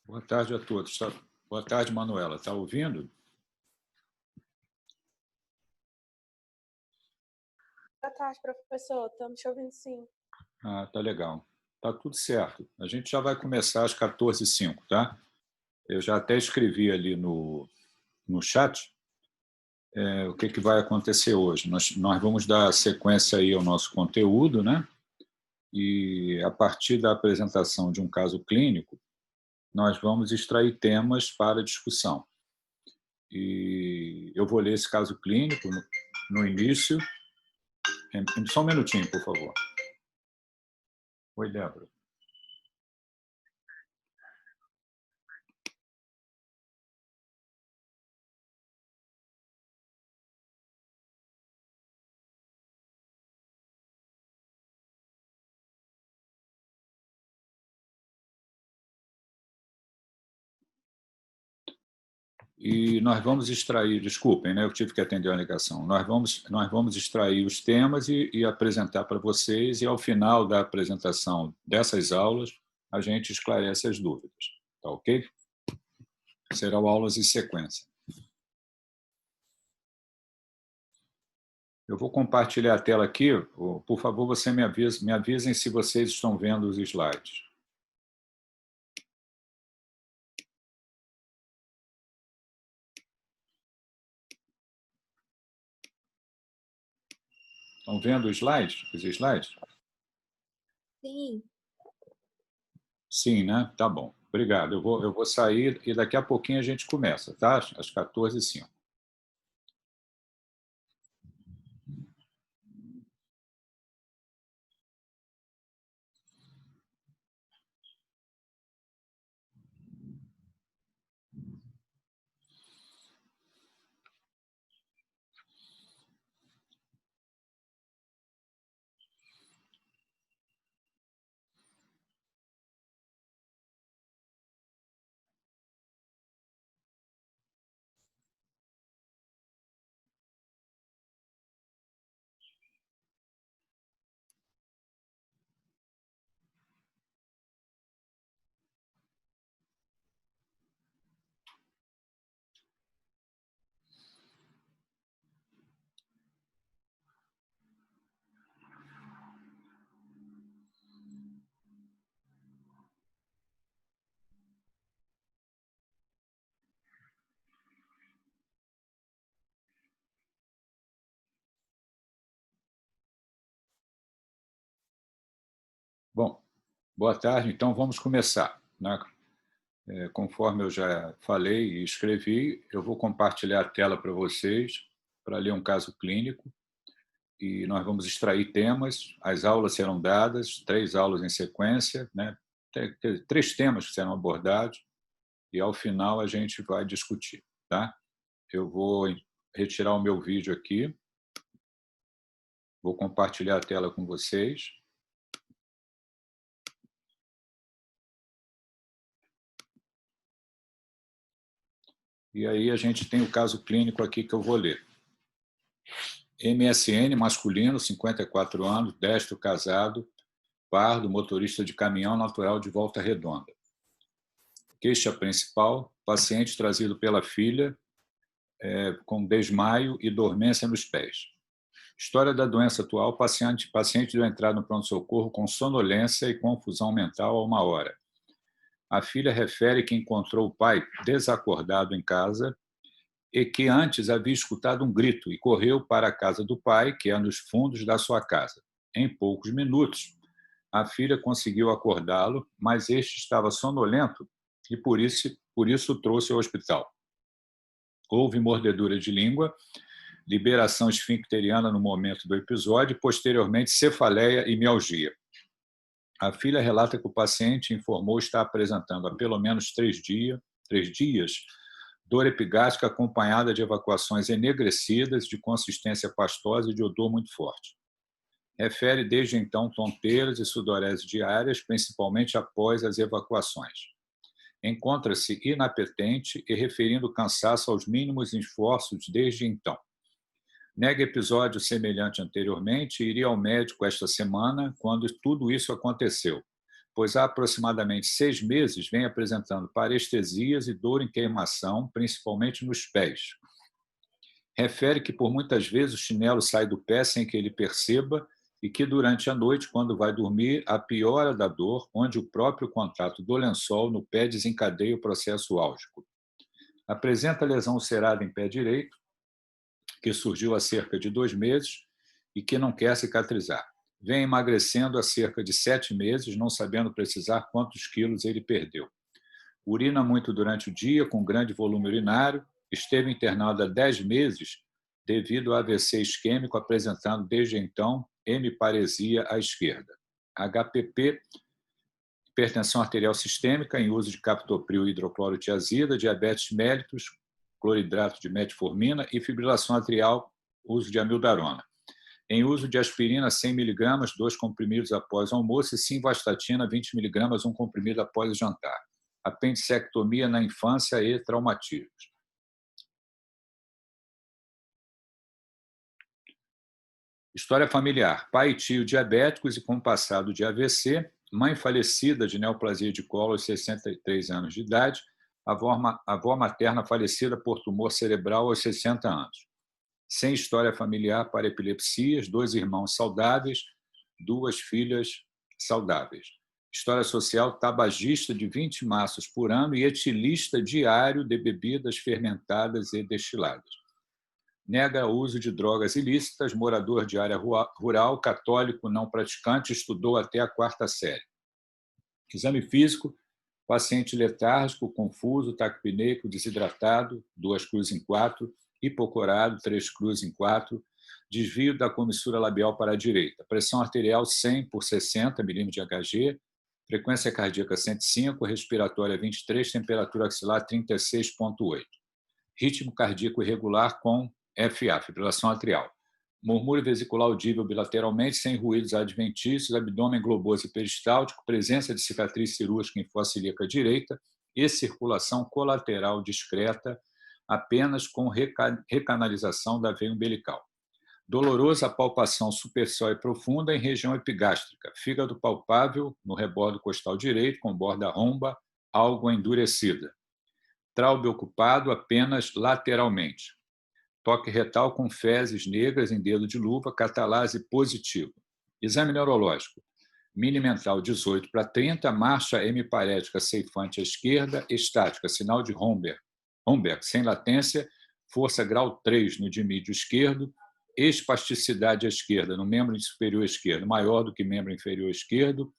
Boa tarde a todos. Boa tarde, Manuela. Está ouvindo? Boa tarde, professor. Estamos te ouvindo, sim. Tá legal. Tá tudo certo. A gente já vai começar às 14h05, tá? Eu já até escrevi ali no chat o que vai acontecer hoje. Nós vamos dar sequência aí ao nosso conteúdo, né? E a partir da apresentação de um caso clínico, nós vamos extrair temas para discussão. E eu vou ler esse caso clínico no início. Só um minutinho, por favor. Oi, Débora. E nós vamos extrair, desculpem, né, eu tive que atender uma ligação, nós vamos extrair os temas e apresentar para vocês, e ao final da apresentação dessas aulas, a gente esclarece as dúvidas, tá ok? Serão aulas em sequência. Eu vou compartilhar a tela aqui, por favor, você me avisem se vocês estão vendo os slides. Estão vendo os slides? Os slides? Sim. Sim, né? Tá bom. Obrigado. Eu vou sair e daqui a pouquinho a gente começa, tá? Às 14h05. Bom, boa tarde. Então, vamos começar, né? Conforme eu já falei e escrevi, eu vou compartilhar a tela para vocês para ler um caso clínico e nós vamos extrair temas. As aulas serão dadas, 3 aulas em sequência, né? 3 temas que serão abordados e, ao final, a gente vai discutir, tá? Eu vou retirar o meu vídeo aqui, vou compartilhar a tela com vocês. E aí a gente tem o caso clínico aqui que eu vou ler. MSN, masculino, 54 anos, destro, casado, pardo, motorista de caminhão, natural de Volta Redonda. Queixa principal, paciente trazido pela filha com desmaio e dormência nos pés. História da doença atual, paciente deu entrada no pronto-socorro com sonolência e confusão mental há 1 hora. A filha refere que encontrou o pai desacordado em casa e que antes havia escutado um grito e correu para a casa do pai, que é nos fundos da sua casa. Em poucos minutos, a filha conseguiu acordá-lo, mas este estava sonolento e por isso o trouxe ao hospital. Houve mordedura de língua, liberação esfincteriana no momento do episódio e, posteriormente, cefaleia e mialgia. A filha relata que o paciente informou estar apresentando há pelo menos 3 dias dor epigástrica acompanhada de evacuações enegrecidas, de consistência pastosa e de odor muito forte. Refere desde então tonteiras e sudorese diárias, principalmente após as evacuações. Encontra-se inapetente e referindo cansaço aos mínimos esforços desde então. Nega episódio semelhante anteriormente e iria ao médico esta semana quando tudo isso aconteceu. pois há aproximadamente 6 meses vem apresentando parestesias e dor em queimação, principalmente nos pés. Refere que, por muitas vezes, o chinelo sai do pé sem que ele perceba e que, durante a noite, quando vai dormir, a piora da dor, onde o próprio contato do lençol no pé desencadeia o processo álgico. Apresenta lesão ulcerada em pé direito, que surgiu há cerca de 2 meses e que não quer cicatrizar. Vem emagrecendo há cerca de 7 meses, não sabendo precisar quantos quilos ele perdeu. Urina muito durante o dia, com grande volume urinário. Esteve internado há 10 meses devido ao AVC isquêmico, apresentando desde então hemiparesia à esquerda. HPP, hipertensão arterial sistêmica em uso de captopril e hidroclorotiazida, diabetes mellitus, cloridrato de metformina e fibrilação atrial, uso de amildarona. Em uso de aspirina 100 mg, 2 comprimidos após o almoço, e simvastatina 20 mg, 1 comprimido após o jantar. Apendicectomia na infância e traumatismos. História familiar. Pai e tio diabéticos e com passado de AVC, mãe falecida de neoplasia de colo aos 63 anos de idade, avó materna falecida por tumor cerebral aos 60 anos. Sem história familiar para epilepsias, 2 irmãos saudáveis, 2 filhas saudáveis. História social, tabagista de 20 maços por ano e etilista diário de bebidas fermentadas e destiladas. Nega o uso de drogas ilícitas, morador de área rural, católico não praticante, estudou até a 4ª série. Exame físico, paciente letárgico, confuso, taquipneico, desidratado, 2 cruzes em 4, hipocorado, 3 cruzes em 4, desvio da comissura labial para a direita, pressão arterial 100 por 60 milímetros de Hg, frequência cardíaca 105, respiratória 23, temperatura axilar 36,8. Ritmo cardíaco irregular com FA, fibrilação atrial. Murmúrio vesicular audível bilateralmente, sem ruídos adventícios, abdômen globoso e peristáltico, presença de cicatriz cirúrgica em fossa ilíaca direita e circulação colateral discreta, apenas com recanalização da veia umbilical. Dolorosa palpação superficial e profunda em região epigástrica, fígado palpável no rebordo costal direito, com borda romba, algo endurecida. Traube ocupado apenas lateralmente. Toque retal com fezes negras em dedo de luva, catalase positivo. Exame neurológico. Mini mental 18 para 30, marcha hemiparética ceifante à esquerda, estática, sinal de Romberg, sem latência, força grau 3 no dimídio esquerdo, espasticidade à esquerda, no membro superior esquerdo, maior do que membro inferior esquerdo,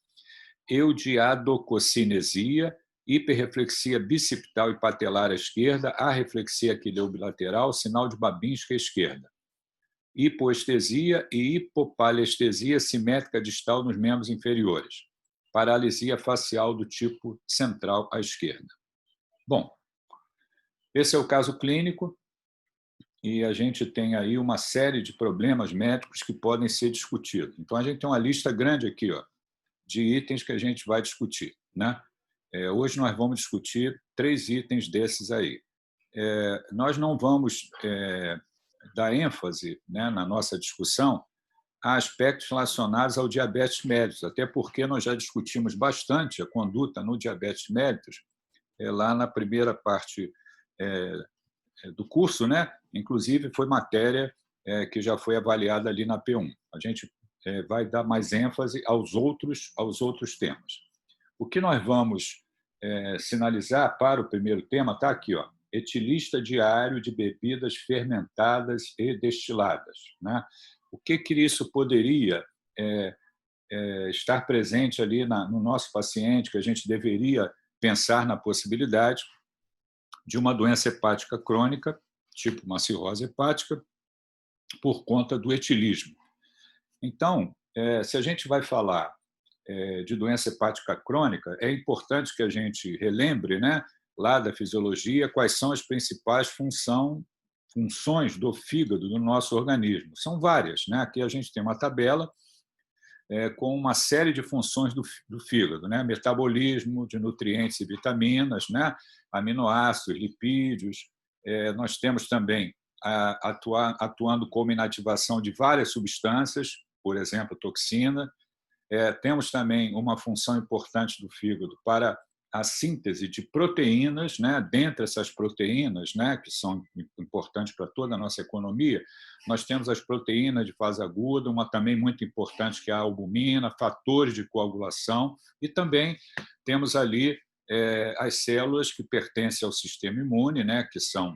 eudiadococinesia, hiperreflexia bicipital e patelar à esquerda, arreflexia aquileobilateral, sinal de Babinski à esquerda. Hipoestesia e hipopalestesia simétrica distal nos membros inferiores. Paralisia facial do tipo central à esquerda. Bom, esse é o caso clínico e a gente tem aí uma série de problemas médicos que podem ser discutidos. Então, a gente tem uma lista grande aqui, de itens que a gente vai discutir, né? Hoje nós vamos discutir 3 itens desses aí. Nós não vamos dar ênfase, né, na nossa discussão a aspectos relacionados ao diabetes mellitus, até porque nós já discutimos bastante a conduta no diabetes mellitus lá na primeira parte do curso, né? Inclusive foi matéria que já foi avaliada ali na P1. A gente vai dar mais ênfase aos outros temas. O que nós vamos sinalizar para o primeiro tema está aqui, etilista diário de bebidas fermentadas e destiladas, né? O que isso poderia estar presente ali no nosso paciente, que a gente deveria pensar na possibilidade de uma doença hepática crônica, tipo uma cirrose hepática, por conta do etilismo. Então, se a gente vai falar de doença hepática crônica, é importante que a gente relembre, né, lá da fisiologia, quais são as principais funções do fígado do nosso organismo. São várias, né? Aqui a gente tem uma tabela com uma série de funções do fígado, né? Metabolismo de nutrientes e vitaminas, né? Aminoácidos, lipídios. Nós temos também atuando como inativação de várias substâncias, por exemplo, toxina. Temos também uma função importante do fígado para a síntese de proteínas, né? Dentre essas proteínas, né, que são importantes para toda a nossa economia, nós temos as proteínas de fase aguda, uma também muito importante que é a albumina, fatores de coagulação, e também temos ali as células que pertencem ao sistema imune, né, que são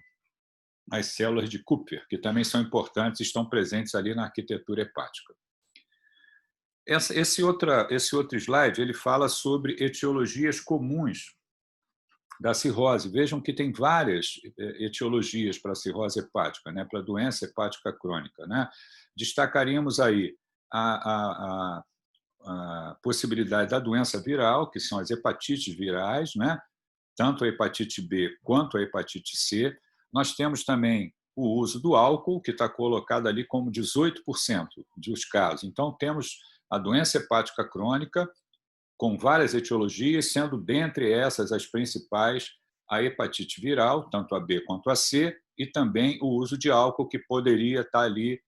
as células de Kupffer, que também são importantes e estão presentes ali na arquitetura hepática. Esse outro slide ele fala sobre etiologias comuns da cirrose. Vejam que tem várias etiologias para a cirrose hepática, né, para a doença hepática crônica, né? Destacaríamos aí a possibilidade da doença viral, que são as hepatites virais, né? Tanto a hepatite B quanto a hepatite C. Nós temos também o uso do álcool, que está colocado ali como 18% dos casos. Então, temos a doença hepática crônica, com várias etiologias, sendo dentre essas as principais a hepatite viral, tanto a B quanto a C, e também o uso de álcool, que poderia estar ali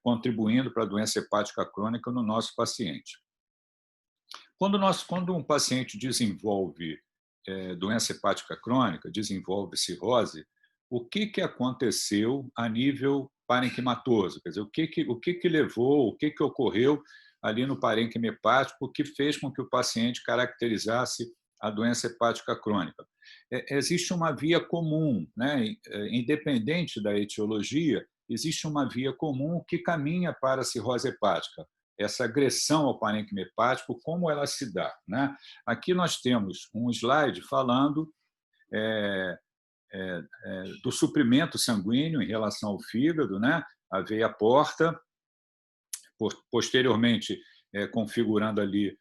contribuindo para a doença hepática crônica no nosso paciente. Quando um paciente desenvolve doença hepática crônica, desenvolve cirrose, o que aconteceu a nível parenquimatoso? Quer dizer, o que levou, o que ocorreu ali no parênquima hepático que fez com que o paciente caracterizasse a doença hepática crônica? Existe uma via comum, né? Independente da etiologia, existe uma via comum que caminha para a cirrose hepática. Essa agressão ao parênquima hepático, como ela se dá, né? Aqui nós temos um slide falando do suprimento sanguíneo em relação ao fígado, né? A veia porta, posteriormente configurando ali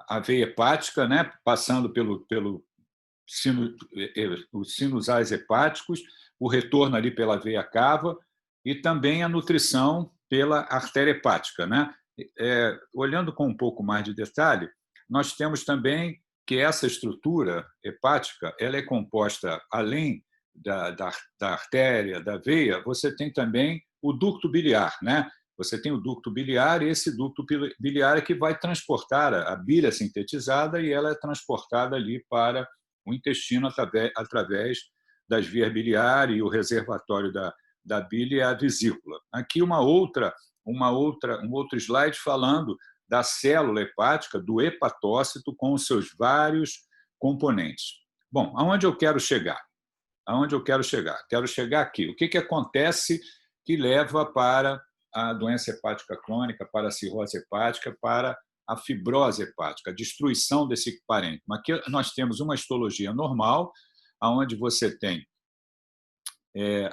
a veia hepática, né? Passando os sinusais hepáticos, o retorno ali pela veia cava e também a nutrição pela artéria hepática, né? Olhando com um pouco mais de detalhe, nós temos também que essa estrutura hepática ela é composta, além da artéria, da veia, você tem também o ducto biliar, né? Você tem o ducto biliar e esse ducto biliar é que vai transportar a bile sintetizada e ela é transportada ali para o intestino através das vias biliares e o reservatório da bile é a vesícula. Aqui um outro slide falando da célula hepática, do hepatócito, com os seus vários componentes. Bom, aonde eu quero chegar? Quero chegar aqui. O que acontece que leva para a doença hepática crônica, para a cirrose hepática, para a fibrose hepática, a destruição desse parênquima? Aqui nós temos uma histologia normal, onde você tem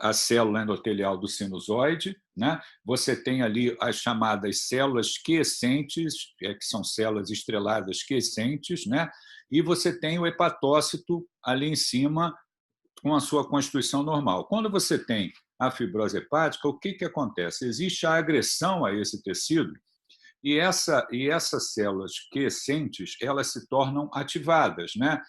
a célula endotelial do sinusoide, né? Você tem ali as chamadas células quiescentes, que são células estreladas quiescentes, né? E você tem o hepatócito ali em cima com a sua constituição normal. Quando você tem a fibrose hepática, o que acontece? Existe a agressão a esse tecido e essas células quiescentes elas se tornam ativadas, né?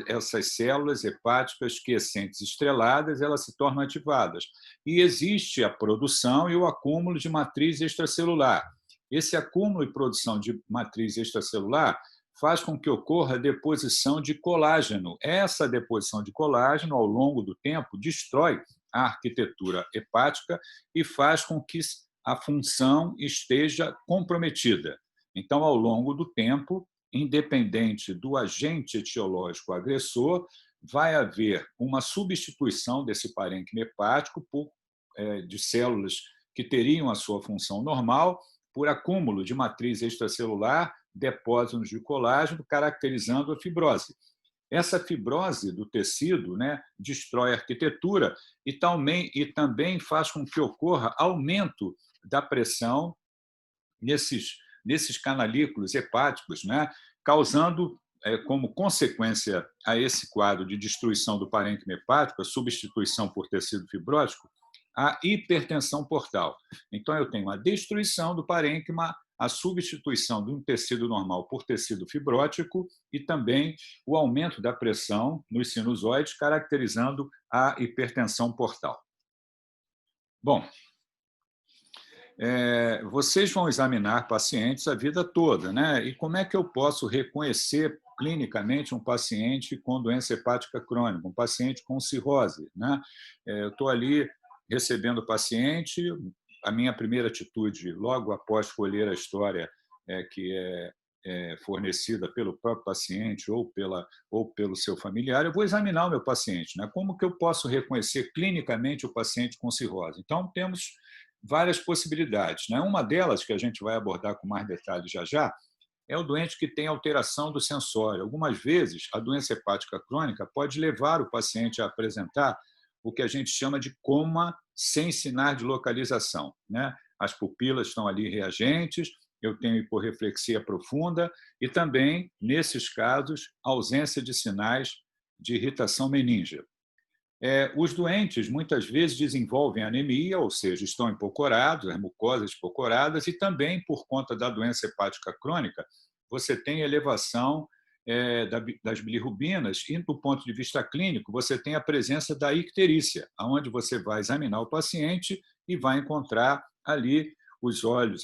Essas células hepáticas quiescentes estreladas elas se tornam ativadas e existe a produção e o acúmulo de matriz extracelular. Esse acúmulo e produção de matriz extracelular faz com que ocorra a deposição de colágeno. Essa deposição de colágeno, ao longo do tempo, destrói a arquitetura hepática e faz com que a função esteja comprometida. Então, ao longo do tempo, independente do agente etiológico agressor, vai haver uma substituição desse parênquima hepático de células que teriam a sua função normal por acúmulo de matriz extracelular, depósitos de colágeno, caracterizando a fibrose. Essa fibrose do tecido, né, destrói a arquitetura e também faz com que ocorra aumento da pressão nesses canalículos hepáticos, né, causando, como consequência a esse quadro de destruição do parênquima hepático, a substituição por tecido fibrótico, a hipertensão portal. Então, eu tenho a destruição do parênquima, a substituição de um tecido normal por tecido fibrótico e também o aumento da pressão nos sinusoides, caracterizando a hipertensão portal. Bom, Vocês vão examinar pacientes a vida toda, né? E como é que eu posso reconhecer clinicamente um paciente com doença hepática crônica, um paciente com cirrose, né? Eu estou ali recebendo o paciente, a minha primeira atitude, logo após colher a história que é fornecida pelo próprio paciente ou pelo seu familiar, eu vou examinar o meu paciente, né? Como que eu posso reconhecer clinicamente o paciente com cirrose? Então, temos várias possibilidades, né? Uma delas, que a gente vai abordar com mais detalhes já já, é o doente que tem alteração do sensório. Algumas vezes, a doença hepática crônica pode levar o paciente a apresentar o que a gente chama de coma sem sinais de localização, né? As pupilas estão ali reagentes, eu tenho hiporreflexia profunda e também, nesses casos, ausência de sinais de irritação meníngea. Os doentes muitas vezes desenvolvem anemia, ou seja, estão empocorados, as mucosas empocoradas, e também, por conta da doença hepática crônica, você tem elevação das bilirrubinas e, do ponto de vista clínico, você tem a presença da icterícia, onde você vai examinar o paciente e vai encontrar ali os olhos,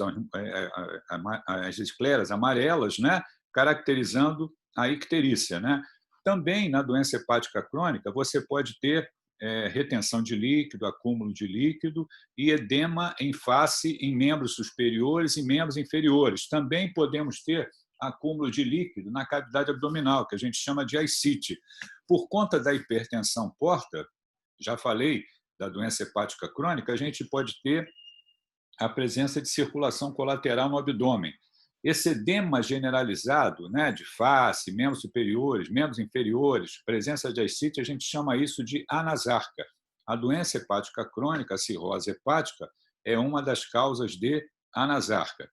as escleras amarelas, né, caracterizando a icterícia, né? Também, na doença hepática crônica, você pode ter retenção de líquido, acúmulo de líquido e edema em face em membros superiores e membros inferiores. Também podemos ter acúmulo de líquido na cavidade abdominal, que a gente chama de ascite. Por conta da hipertensão porta, já falei da doença hepática crônica, a gente pode ter a presença de circulação colateral no abdômen. Esse edema generalizado, né, de face, membros superiores, membros inferiores, presença de ascite, a gente chama isso de anasarca. A doença hepática crônica, a cirrose hepática, é uma das causas de anasarca.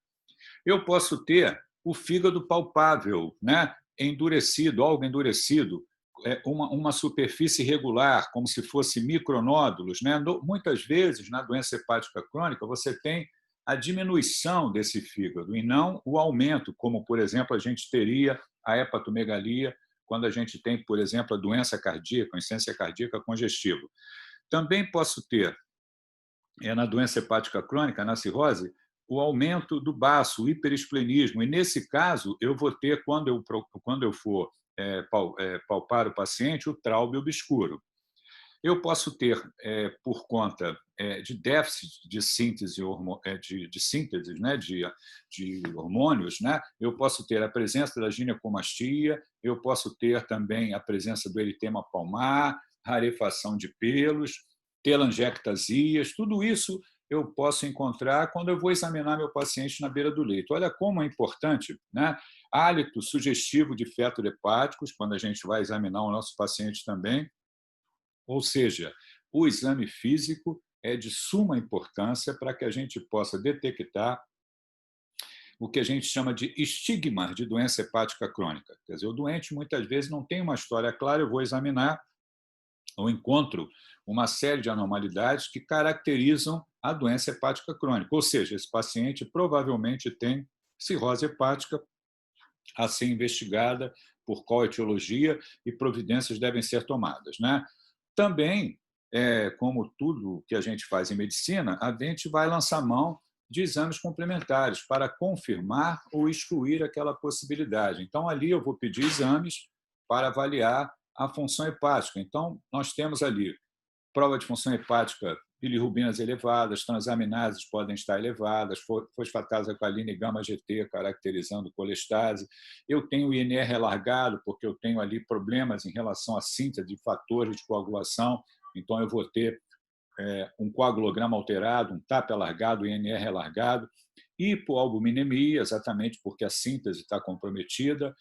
Eu posso ter o fígado palpável, né, endurecido, algo endurecido, uma superfície irregular, como se fosse micronódulos, né? Muitas vezes, na doença hepática crônica, você tem a diminuição desse fígado e não o aumento, como, por exemplo, a gente teria a hepatomegalia quando a gente tem, por exemplo, a doença cardíaca, a insuficiência cardíaca congestiva. Também posso ter, na doença hepática crônica, na cirrose, o aumento do baço, o hiperesplenismo. E, nesse caso, eu vou ter, quando eu for palpar o paciente, o traube obscuro. Eu posso ter, por conta de déficit de síntese, né, de hormônios, né, eu posso ter a presença da ginecomastia, eu posso ter também a presença do eritema palmar, rarefação de pelos, telangiectasias, tudo isso eu posso encontrar quando eu vou examinar meu paciente na beira do leito. Olha como é importante, né? Hálito sugestivo de feto hepáticos, quando a gente vai examinar o nosso paciente também. Ou seja, o exame físico é de suma importância para que a gente possa detectar o que a gente chama de estigma de doença hepática crônica. Quer dizer, o doente muitas vezes não tem uma história clara, eu vou examinar, eu encontro uma série de anormalidades que caracterizam a doença hepática crônica. Ou seja, esse paciente provavelmente tem cirrose hepática a ser investigada, por qual etiologia, e providências devem ser tomadas, né? Também, como tudo que a gente faz em medicina, a gente vai lançar mão de exames complementares para confirmar ou excluir aquela possibilidade. Então, ali eu vou pedir exames para avaliar a função hepática. Então, nós temos ali prova de função hepática, bilirrubinas elevadas, transaminases podem estar elevadas, fosfatase alcalina e gama-GT caracterizando colestase. Eu tenho o INR alargado, porque eu tenho ali problemas em relação à síntese de fatores de coagulação, então eu vou ter um coagulograma alterado, um TAP alargado, INR alargado, hipoalbuminemia, exatamente porque a síntese está comprometida.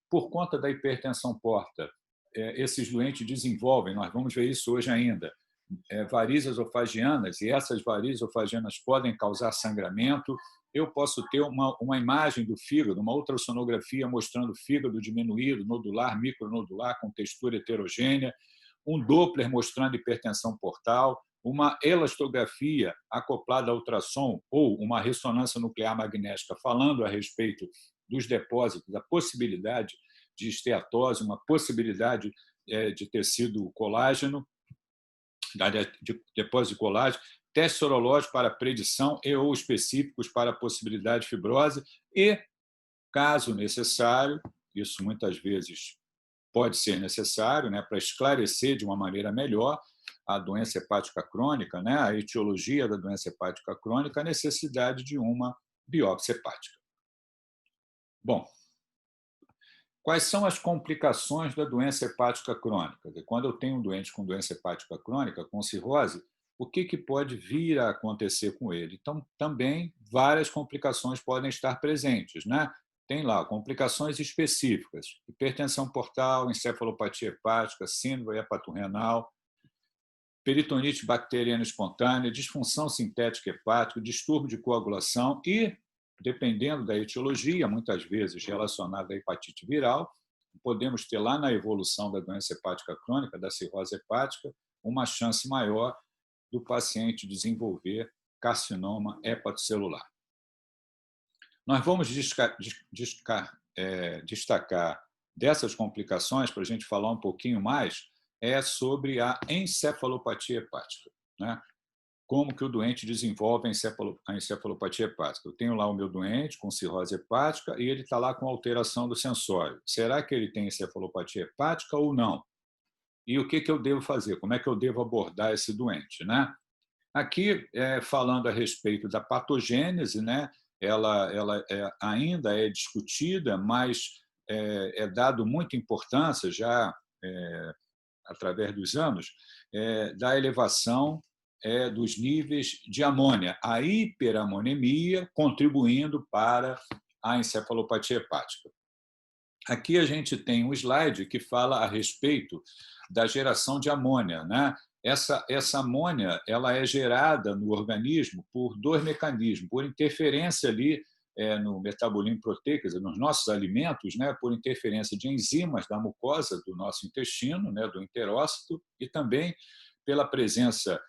Por conta da hipertensão porta, esses doentes desenvolvem, nós vamos ver isso hoje ainda, varizes esofágianas, e essas varizes esofágianas podem causar sangramento. Eu posso ter uma imagem do fígado, uma ultrassonografia mostrando fígado diminuído, nodular, micronodular, com textura heterogênea, um Doppler mostrando hipertensão portal, uma elastografia acoplada a ultrassom ou uma ressonância nuclear magnética falando a respeito dos depósitos, da possibilidade de esteatose, uma possibilidade de tecido colágeno, de depósito de colágeno. testes sorológicos para predição e ou específicos para a possibilidade de fibrose e, caso necessário, isso muitas vezes pode ser necessário, né, para esclarecer de uma maneira melhor a doença hepática crônica, né, a etiologia da doença hepática crônica, a necessidade de uma biópsia hepática. Bom, quais são as complicações da doença hepática crônica? Quando eu tenho um doente com doença hepática crônica, com cirrose, o que pode vir a acontecer com ele? Então, também várias complicações podem estar presentes, né? Tem lá complicações específicas: hipertensão portal, encefalopatia hepática, síndrome hepatorrenal, peritonite bacteriana espontânea, disfunção sintética hepática, distúrbio de coagulação e, dependendo da etiologia, muitas vezes relacionada à hepatite viral, podemos ter lá na evolução da doença hepática crônica, da cirrose hepática, uma chance maior do paciente desenvolver carcinoma hepatocelular. Nós vamos destacar dessas complicações, para a gente falar um pouquinho mais, sobre a encefalopatia hepática, né? Como que o doente desenvolve a encefalopatia hepática. Eu tenho lá o meu doente com cirrose hepática e ele está lá com alteração do sensório. Será que ele tem encefalopatia hepática ou não? E o que eu devo fazer? Como é que eu devo abordar esse doente, né? Aqui, falando a respeito da patogênese, né? Ela ainda é discutida, mas é dado muita importância já através dos anos, da elevação dos níveis de amônia, a hiperamonemia contribuindo para a encefalopatia hepática. Aqui a gente tem um slide que fala a respeito da geração de amônia, né? Essa amônia ela é gerada no organismo por dois mecanismos: por interferência ali no metabolismo proteico, quer dizer, nos nossos alimentos, né, por interferência de enzimas da mucosa do nosso intestino, né, do enterócito, e também pela presença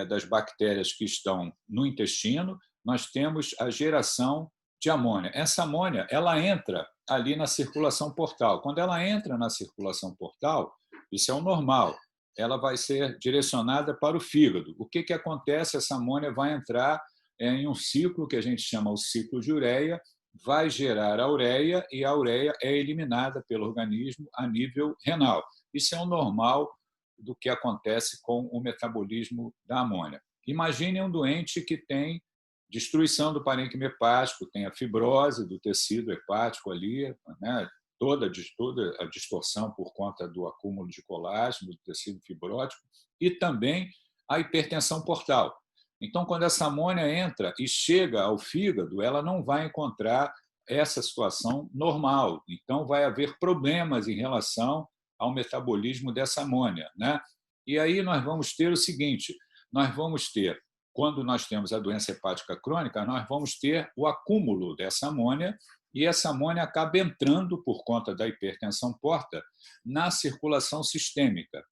das bactérias que estão no intestino, nós temos a geração de amônia. Essa amônia ela entra ali na circulação portal. Quando ela entra na circulação portal, isso é o normal, ela vai ser direcionada para o fígado. O que acontece? Essa amônia vai entrar em um ciclo que a gente chama o ciclo de ureia, vai gerar a ureia e a ureia é eliminada pelo organismo a nível renal. Isso é o normal do que acontece com o metabolismo da amônia. Imagine um doente que tem destruição do parênquima hepático, tem a fibrose do tecido hepático ali, né? Toda a distorção por conta do acúmulo de colágeno do tecido fibrótico e também a hipertensão portal. Então, quando essa amônia entra e chega ao fígado, ela não vai encontrar essa situação normal. Então, vai haver problemas em relação ao metabolismo dessa amônia, né? E aí nós vamos ter o seguinte: nós vamos ter, quando nós temos a doença hepática crônica, nós vamos ter o acúmulo dessa amônia e essa amônia acaba entrando, por conta da hipertensão porta, na circulação sistêmica.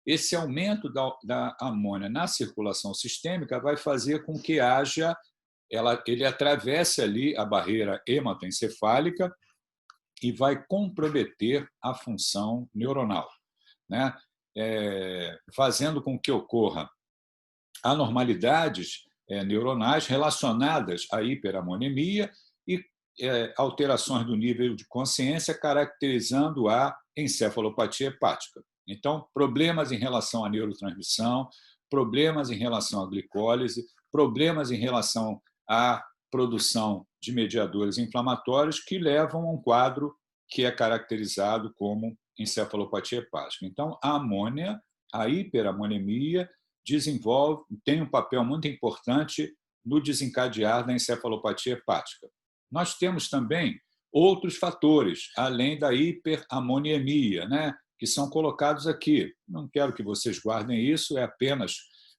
Esse aumento da amônia na circulação sistêmica vai fazer com que ele atravesse ali a barreira hematoencefálica e vai comprometer a função neuronal, né? Fazendo com que ocorra anormalidades neuronais relacionadas à hiperamonemia e alterações do nível de consciência, caracterizando a encefalopatia hepática. Então, problemas em relação à neurotransmissão, problemas em relação à glicólise, problemas em relação à produção de mediadores inflamatórios que levam a um quadro que é caracterizado como encefalopatia hepática. Então, a amônia, a hiperamonemia, tem um papel muito importante no desencadear da encefalopatia hepática. Nós temos também outros fatores, além da hiperamoniemia, né, que são colocados aqui. Não quero que vocês guardem isso, é apenas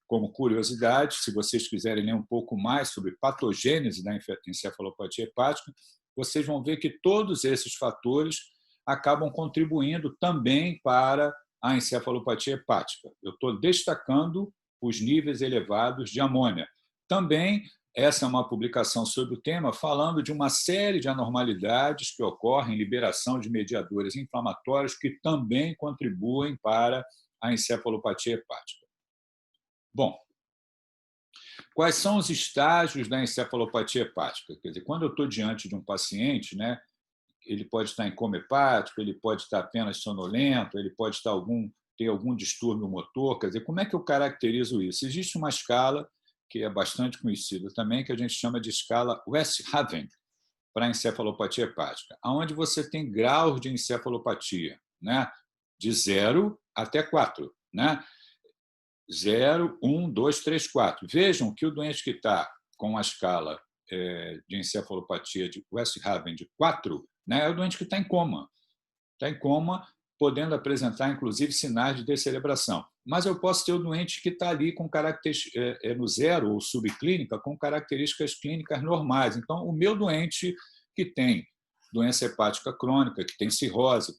como curiosidade. Se vocês quiserem ler um pouco mais sobre patogênese da encefalopatia hepática, vocês vão ver que todos esses fatores acabam contribuindo também para a encefalopatia hepática. Eu estou destacando os níveis elevados de amônia. Também, essa é uma publicação sobre o tema, falando de uma série de anormalidades que ocorrem em liberação de mediadores inflamatórios que também contribuem para a encefalopatia hepática. Bom, Quais são os estágios da encefalopatia hepática? Quer dizer, quando eu estou diante de um paciente, né, ele pode estar em coma hepático, ele pode estar apenas sonolento, ele pode estar ter algum distúrbio motor. Quer dizer, como é que eu caracterizo isso? Existe uma escala que é bastante conhecida também, que a gente chama de escala Westhaven, para a encefalopatia hepática, onde você tem graus de encefalopatia, né, de 0 até 4. Né? 0, 1, 2, 3, 4. Vejam que o doente que está com a escala de encefalopatia de Westhaven de 4, né, é o doente que está em coma. Está em coma, podendo apresentar, inclusive, sinais de descerebração. Mas eu posso ter o doente que está ali com no 0 ou subclínica, com características clínicas normais. Então, o meu doente que tem doença hepática crônica, que tem cirrose,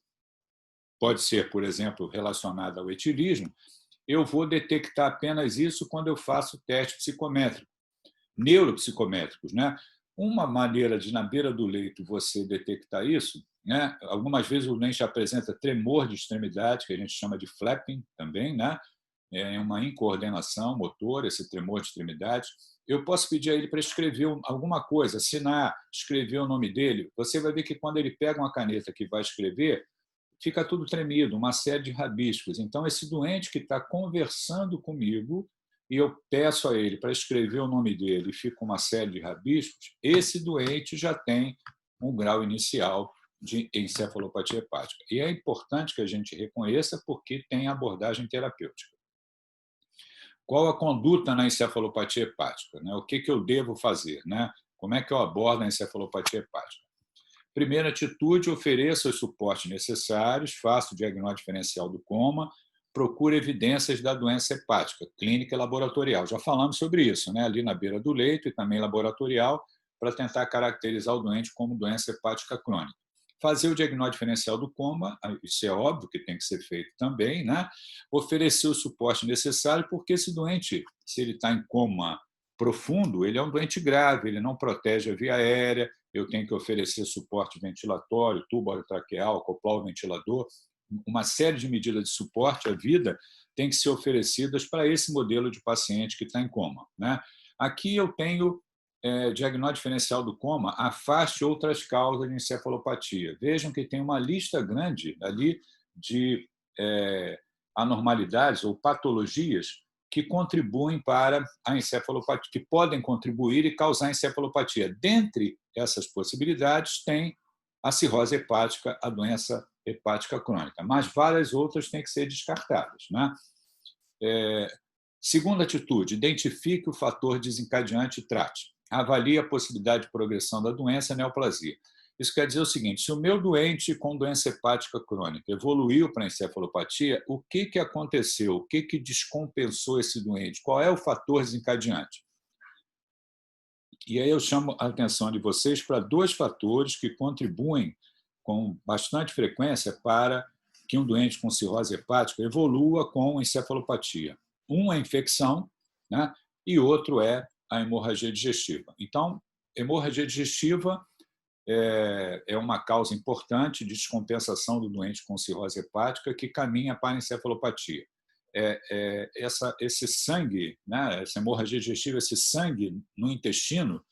pode ser, por exemplo, relacionada ao etilismo, eu vou detectar apenas isso quando eu faço teste psicométrico, neuropsicométricos. Né? Uma maneira de, na beira do leito, você detectar isso, né? Algumas vezes o doente apresenta tremor de extremidade, que a gente chama de flapping também, né? É uma incoordenação motora, esse tremor de extremidade. Eu posso pedir a ele para escrever alguma coisa, assinar, escrever o nome dele. Você vai ver que quando ele pega uma caneta que vai escrever, fica tudo tremido, uma série de rabiscos. Então, esse doente que está conversando comigo e eu peço a ele para escrever o nome dele e fica uma série de rabiscos, esse doente já tem um grau inicial de encefalopatia hepática. E é importante que a gente reconheça porque tem abordagem terapêutica. Qual a conduta na encefalopatia hepática? O que eu devo fazer? Como é que eu abordo a encefalopatia hepática? Primeira atitude, ofereça os suportes necessários, faça o diagnóstico diferencial do coma, procure evidências da doença hepática, clínica e laboratorial. Já falamos sobre isso, ali na beira do leito e também laboratorial, para tentar caracterizar o doente como doença hepática crônica. Fazer o diagnóstico diferencial do coma, isso é óbvio que tem que ser feito também, Oferecer o suporte necessário, porque esse doente, se ele está em coma profundo, ele é um doente grave, ele não protege a via aérea, eu tenho que oferecer suporte ventilatório, tubo orotraqueal, acoplar o ventilador, uma série de medidas de suporte à vida tem que ser oferecidas para esse modelo de paciente que está em coma. Aqui eu tenho diagnóstico diferencial do coma, afaste outras causas de encefalopatia. Vejam que tem uma lista grande ali de anormalidades ou patologias que contribuem para a encefalopatia, que podem contribuir e causar encefalopatia. Dentre essas possibilidades, tem a cirrose hepática, a doença hepática crônica, mas várias outras têm que ser descartadas. Segunda atitude, identifique o fator desencadeante e trate. Avalie a possibilidade de progressão da doença, neoplasia. Isso quer dizer o seguinte, se o meu doente com doença hepática crônica evoluiu para encefalopatia, o que aconteceu? O que descompensou esse doente? Qual é o fator desencadeante? E aí eu chamo a atenção de vocês para 2 fatores que contribuem com bastante frequência para que um doente com cirrose hepática evolua com encefalopatia. Um é a infecção, e outro é a hemorragia digestiva. Então, hemorragia digestiva é uma causa importante de descompensação do doente com cirrose hepática que caminha para a encefalopatia. Esse sangue, essa hemorragia digestiva, esse sangue no intestino,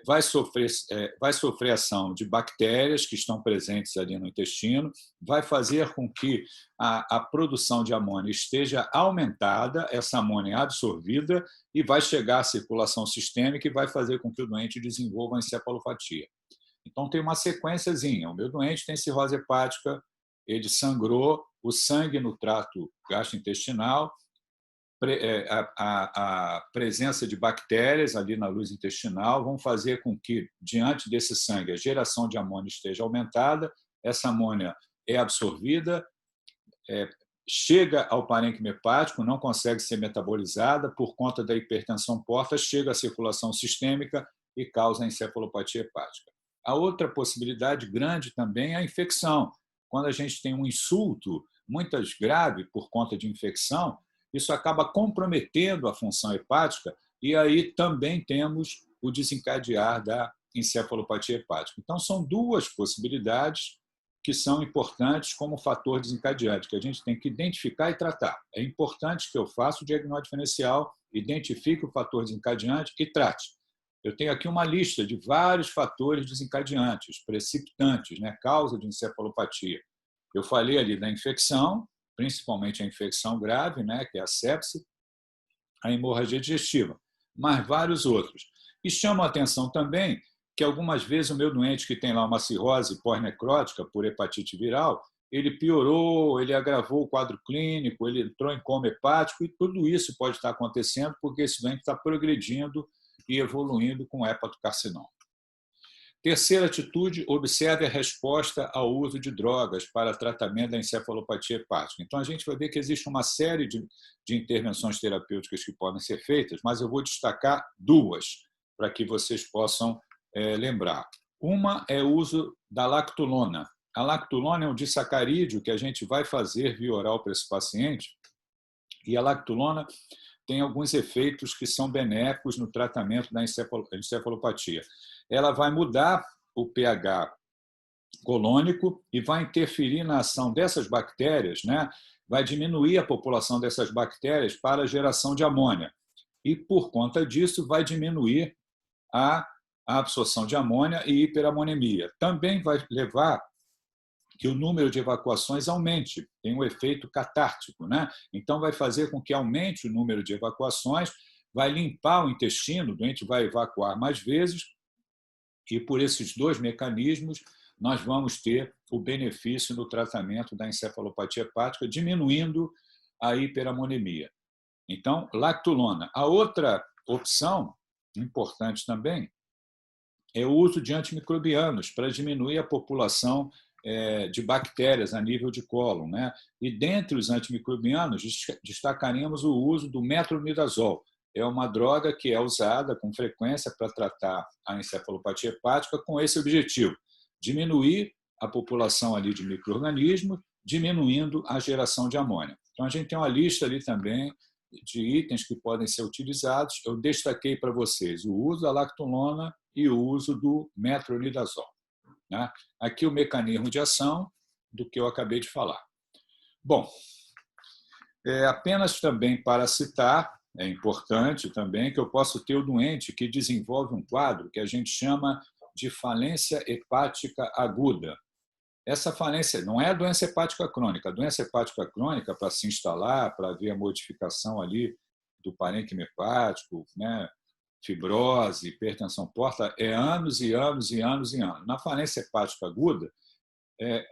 vai sofrer ação de bactérias que estão presentes ali no intestino, vai fazer com que a produção de amônia esteja aumentada, essa amônia é absorvida e vai chegar à circulação sistêmica e vai fazer com que o doente desenvolva a encefalopatia. Então, tem uma sequenciazinha. O meu doente tem cirrose hepática, ele sangrou, o sangue no trato gastrointestinal, a presença de bactérias ali na luz intestinal vão fazer com que, diante desse sangue, a geração de amônia esteja aumentada, essa amônia é absorvida, chega ao parênquima hepático, não consegue ser metabolizada por conta da hipertensão porta, chega à circulação sistêmica e causa a encefalopatia hepática. A outra possibilidade grande também é a infecção. Quando a gente tem um insulto, muitas grave por conta de infecção, isso acaba comprometendo a função hepática e aí também temos o desencadear da encefalopatia hepática. Então, são 2 possibilidades que são importantes como fator desencadeante, que a gente tem que identificar e tratar. É importante que eu faça o diagnóstico diferencial, identifique o fator desencadeante e trate. Eu tenho aqui uma lista de vários fatores desencadeantes, precipitantes, né, causa de encefalopatia. Eu falei ali da infecção, principalmente a infecção grave, né, que é a sepse, a hemorragia digestiva, mas vários outros. E chamo a atenção também que algumas vezes o meu doente que tem lá uma cirrose pós-necrótica por hepatite viral, ele piorou, ele agravou o quadro clínico, ele entrou em coma hepático e tudo isso pode estar acontecendo porque esse doente está progredindo e evoluindo com hepatocarcinoma. Terceira atitude, observe a resposta ao uso de drogas para tratamento da encefalopatia hepática. Então, a gente vai ver que existe uma série de intervenções terapêuticas que podem ser feitas, mas eu vou destacar duas para que vocês possam lembrar. Uma é o uso da lactulona. A lactulona é um disacarídeo que a gente vai fazer via oral para esse paciente e a lactulona tem alguns efeitos que são benéficos no tratamento da encefalopatia. Ela vai mudar o pH colônico e vai interferir na ação dessas bactérias, né? Vai diminuir a população dessas bactérias para a geração de amônia. E, por conta disso, vai diminuir a absorção de amônia e hiperamonemia. Também vai levar que o número de evacuações aumente, tem um efeito catártico, né? Então vai fazer com que aumente o número de evacuações, vai limpar o intestino, o doente vai evacuar mais vezes, e por esses dois mecanismos nós vamos ter o benefício no tratamento da encefalopatia hepática, diminuindo a hiperamonemia. Então, lactulona. A outra opção, importante também, é o uso de antimicrobianos para diminuir a população de bactérias a nível de cólon, né? E dentre os antimicrobianos, destacaríamos o uso do metronidazol. É uma droga que é usada com frequência para tratar a encefalopatia hepática com esse objetivo, diminuir a população ali de micro-organismos, diminuindo a geração de amônia. Então, a gente tem uma lista ali também de itens que podem ser utilizados. Eu destaquei para vocês o uso da lactulona e o uso do metronidazol. Né? Aqui o mecanismo de ação do que eu acabei de falar. Bom, apenas também para citar, é importante também que eu posso ter o doente que desenvolve um quadro que a gente chama de falência hepática aguda. Essa falência não é a doença hepática crônica. A doença hepática crônica, para se instalar, para haver a modificação ali do parênquima hepático, né, fibrose, hipertensão porta, é anos e anos e anos e anos. Na falência hepática aguda,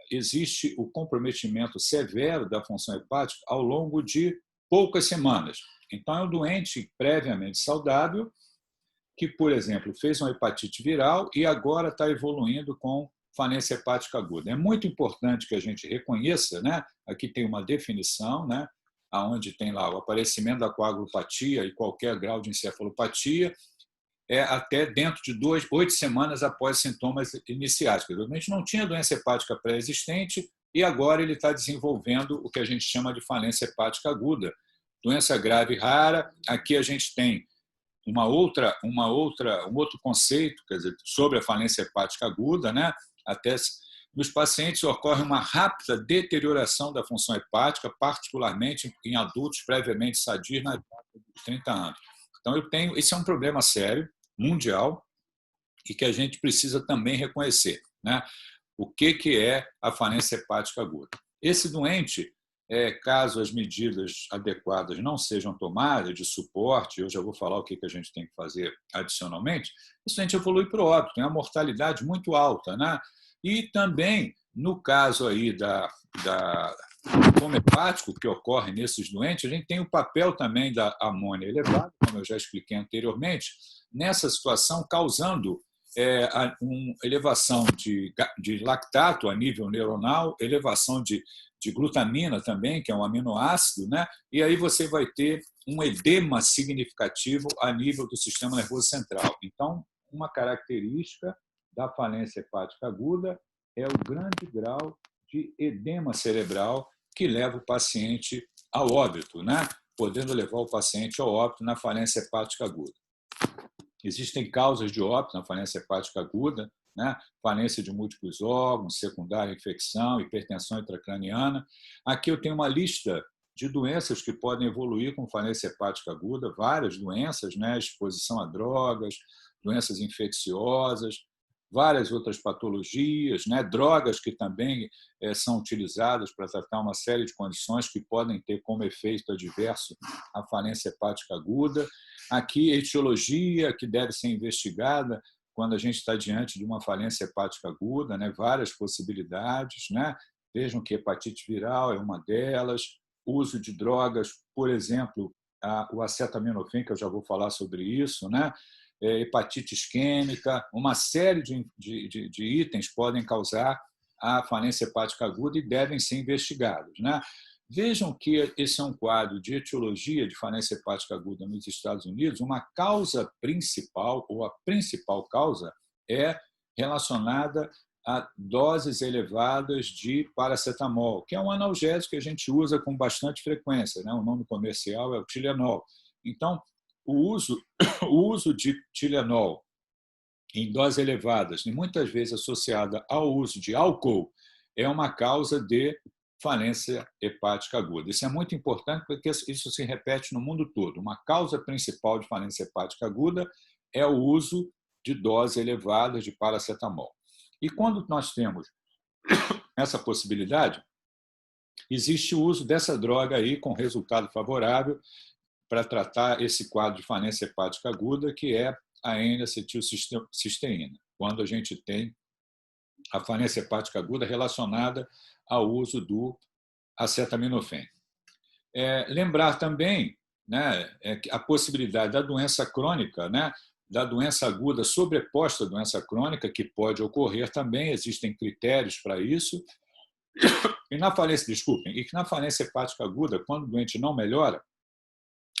existe o comprometimento severo da função hepática ao longo de poucas semanas. Então, é um doente previamente saudável que, por exemplo, fez uma hepatite viral e agora está evoluindo com falência hepática aguda. É muito importante que a gente reconheça, né? Aqui tem uma definição, né? Onde tem lá o aparecimento da coagulopatia e qualquer grau de encefalopatia até dentro de 8 semanas após sintomas iniciais. A gente não tinha doença hepática pré-existente e agora ele está desenvolvendo o que a gente chama de falência hepática aguda. Doença grave rara, aqui a gente tem um outro conceito, quer dizer, sobre a falência hepática aguda, né? Até nos pacientes ocorre uma rápida deterioração da função hepática, particularmente em adultos previamente sadios na idade dos 30 anos. Então, esse é um problema sério, mundial, e que a gente precisa também reconhecer, né? O que é a falência hepática aguda? Esse doente, caso as medidas adequadas não sejam tomadas, de suporte, eu já vou falar o que a gente tem que fazer adicionalmente, esse doente evolui para o óbito, tem uma mortalidade muito alta, né? E também, no caso aí do coma hepático que ocorre nesses doentes, a gente tem o papel também da amônia elevada, como eu já expliquei anteriormente, nessa situação causando uma elevação de lactato a nível neuronal, elevação de glutamina também, que é um aminoácido, né? E aí você vai ter um edema significativo a nível do sistema nervoso central. Então, uma característica da falência hepática aguda é o grande grau de edema cerebral que leva o paciente ao óbito, né? Podendo levar o paciente ao óbito na falência hepática aguda. Existem causas de óbito na falência hepática aguda, né? Falência de múltiplos órgãos, secundária infecção, hipertensão intracraniana. Aqui eu tenho uma lista de doenças que podem evoluir com falência hepática aguda, várias doenças, né? Exposição a drogas, doenças infecciosas, várias outras patologias, né? Drogas que também são utilizadas para tratar uma série de condições que podem ter como efeito adverso a falência hepática aguda. Aqui, etiologia que deve ser investigada quando a gente está diante de uma falência hepática aguda, né? Várias possibilidades, né? Vejam que hepatite viral é uma delas, uso de drogas, por exemplo, o acetaminofén, que eu já vou falar sobre isso, né? Hepatite isquêmica, uma série de itens podem causar a falência hepática aguda e devem ser investigados, né? Vejam que esse é um quadro de etiologia de falência hepática aguda nos Estados Unidos. Uma causa principal, ou a principal causa, é relacionada a doses elevadas de paracetamol, que é um analgésico que a gente usa com bastante frequência, né? O nome comercial é o Tylenol. Então, o uso de Tylenol em doses elevadas, e muitas vezes associada ao uso de álcool, é uma causa de falência hepática aguda. Isso é muito importante porque isso se repete no mundo todo. Uma causa principal de falência hepática aguda é o uso de doses elevadas de paracetamol. E quando nós temos essa possibilidade, existe o uso dessa droga aí com resultado favorável para tratar esse quadro de falência hepática aguda, que é a N-acetilcisteína, quando a gente tem a falência hepática aguda relacionada ao uso do acetaminofén. Lembrar também, né, a possibilidade da doença crônica, né, da doença aguda sobreposta à doença crônica, que pode ocorrer também, existem critérios para isso. E na falência, desculpem, e que na falência hepática aguda, quando o doente não melhora,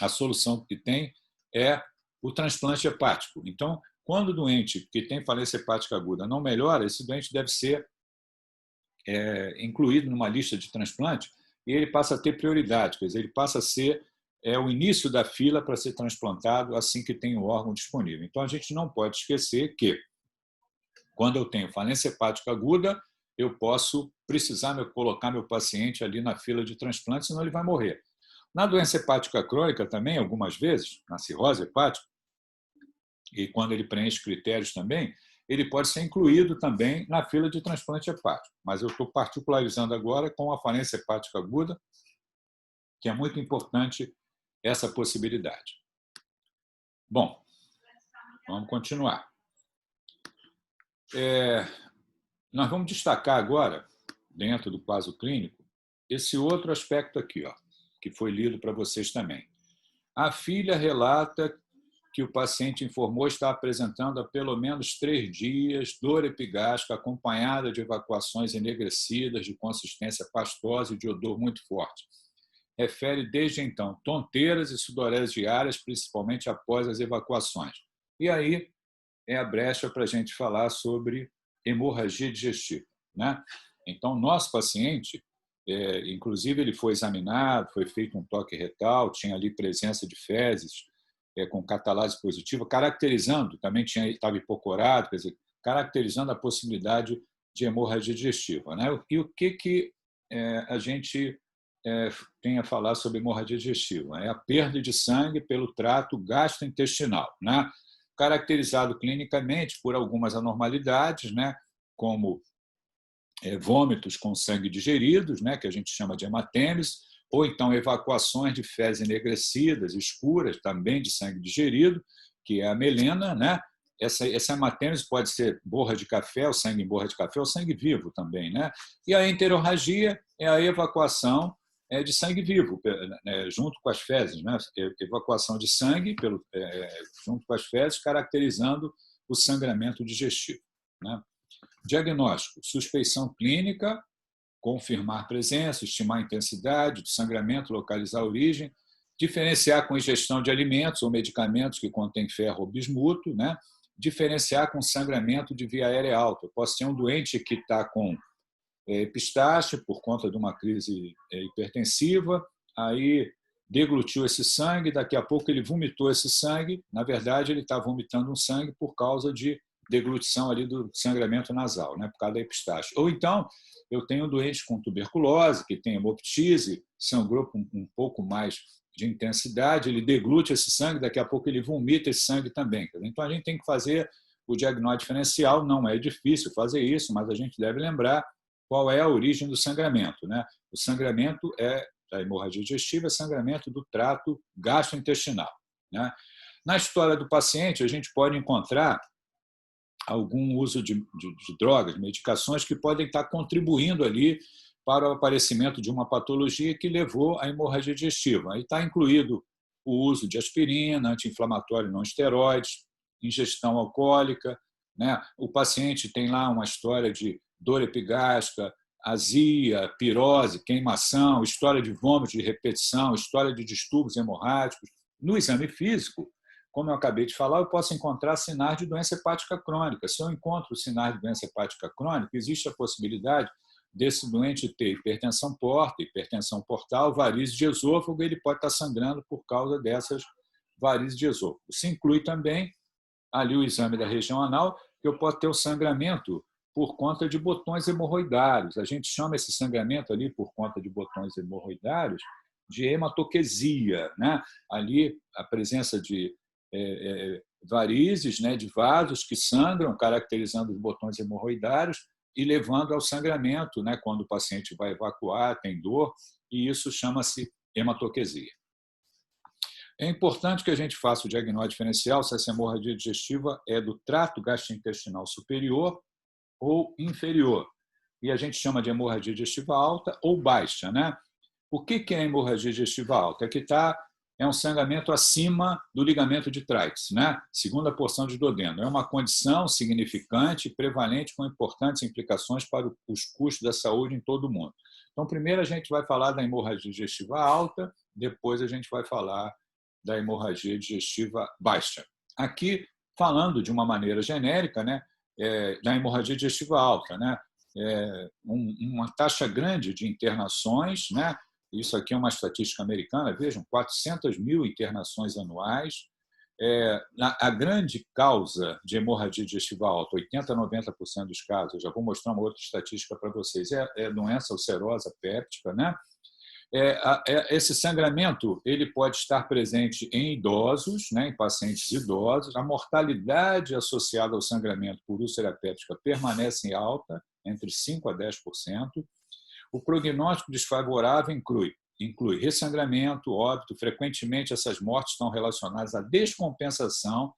a solução que tem é o transplante hepático. Então, quando o doente que tem falência hepática aguda não melhora, esse doente deve ser incluído numa lista de transplante e ele passa a ter prioridade, quer dizer, ele passa a ser o início da fila para ser transplantado assim que tem o órgão disponível. Então, a gente não pode esquecer que, quando eu tenho falência hepática aguda, eu posso precisar colocar meu paciente ali na fila de transplante, senão ele vai morrer. Na doença hepática crônica também, algumas vezes, na cirrose hepática, e quando ele preenche critérios também, ele pode ser incluído também na fila de transplante hepático. Mas eu estou particularizando agora com a falência hepática aguda, que é muito importante essa possibilidade. Bom, vamos continuar. Nós vamos destacar agora, dentro do quadro clínico, esse outro aspecto aqui, ó, que foi lido para vocês também. A filha relata que o paciente informou estar apresentando há pelo menos 3 dias dor epigástrica acompanhada de evacuações enegrecidas de consistência pastosa e de odor muito forte. Refere desde então tonteiras e sudorese diárias, principalmente após as evacuações. E aí é a brecha para a gente falar sobre hemorragia digestiva, né? Então, nosso paciente, inclusive, ele foi examinado, foi feito um toque retal, tinha ali presença de fezes com catalase positiva, caracterizando, também estava hipocorado, quer dizer, caracterizando a possibilidade de hemorragia digestiva, né? E o que a gente tem a falar sobre hemorragia digestiva? É a perda de sangue pelo trato gastrointestinal, né? Caracterizado clinicamente por algumas anormalidades, né? Como vômitos com sangue digeridos, né? Que a gente chama de hematêmese, ou então evacuações de fezes enegrecidas, escuras, também de sangue digerido, que é a melena, né? Essa hematêmese pode ser borra de café, o sangue em borra de café, ou sangue vivo também, né? E a enterorragia é a evacuação de sangue vivo, junto com as fezes, né? Evacuação de sangue junto com as fezes, caracterizando o sangramento digestivo, né? Diagnóstico: suspeição clínica, confirmar presença, estimar a intensidade do sangramento, localizar a origem, diferenciar com ingestão de alimentos ou medicamentos que contêm ferro ou bismuto, né? Diferenciar com sangramento de via aérea alta. Eu posso ter um doente que está com epistaxe por conta de uma crise hipertensiva, aí deglutiu esse sangue, daqui a pouco ele vomitou esse sangue, na verdade ele está vomitando um sangue por causa de deglutição ali do sangramento nasal, né, por causa da epistaxe. Ou então, eu tenho doentes com tuberculose, que tem hemoptise, sangrou com um pouco mais de intensidade, ele deglute esse sangue, daqui a pouco ele vomita esse sangue também. Então, a gente tem que fazer o diagnóstico diferencial, não é difícil fazer isso, mas a gente deve lembrar qual é a origem do sangramento, né? O sangramento da hemorragia digestiva é sangramento do trato gastrointestinal, né? Na história do paciente, a gente pode encontrar algum uso de drogas, medicações que podem estar contribuindo ali para o aparecimento de uma patologia que levou à hemorragia digestiva. Aí está incluído o uso de aspirina, anti-inflamatório não esteroides, ingestão alcoólica, né? O paciente tem lá uma história de dor epigástrica, azia, pirose, queimação, história de vômito de repetição, história de distúrbios hemorrágicos. No exame físico, como eu acabei de falar, eu posso encontrar sinais de doença hepática crônica. Se eu encontro sinais de doença hepática crônica, existe a possibilidade desse doente ter hipertensão porta, hipertensão portal, varizes de esôfago, ele pode estar sangrando por causa dessas varizes de esôfago. Se inclui também ali o exame da região anal, que eu posso ter o sangramento por conta de botões hemorroidários. A gente chama esse sangramento ali por conta de botões hemorroidários de hematoquesia, né? Ali a presença de varizes, né, de vasos que sangram, caracterizando os botões hemorroidários e levando ao sangramento, né, quando o paciente vai evacuar, tem dor, e isso chama-se hematoquesia. É importante que a gente faça o diagnóstico diferencial se essa hemorragia digestiva é do trato gastrointestinal superior ou inferior. E a gente chama de hemorragia digestiva alta ou baixa, né? O que é hemorragia digestiva alta? É um sangramento acima do ligamento de Treitz, né? Segunda porção de duodeno. É uma condição significante e prevalente com importantes implicações para os custos da saúde em todo o mundo. Então, primeiro a gente vai falar da hemorragia digestiva alta, depois a gente vai falar da hemorragia digestiva baixa. Aqui, falando de uma maneira genérica, né, da hemorragia digestiva alta, né, uma taxa grande de internações, né, isso aqui é uma estatística americana, vejam, 400 mil internações anuais. A grande causa de hemorragia digestiva alta, 80% a 90% dos casos, eu já vou mostrar uma outra estatística para vocês, é doença ulcerosa péptica, né? Esse sangramento ele pode estar presente em idosos, né, em pacientes idosos. A mortalidade associada ao sangramento por úlcera péptica permanece alta, entre 5% a 10%. O prognóstico desfavorável inclui ressangramento, óbito. Frequentemente, essas mortes estão relacionadas à descompensação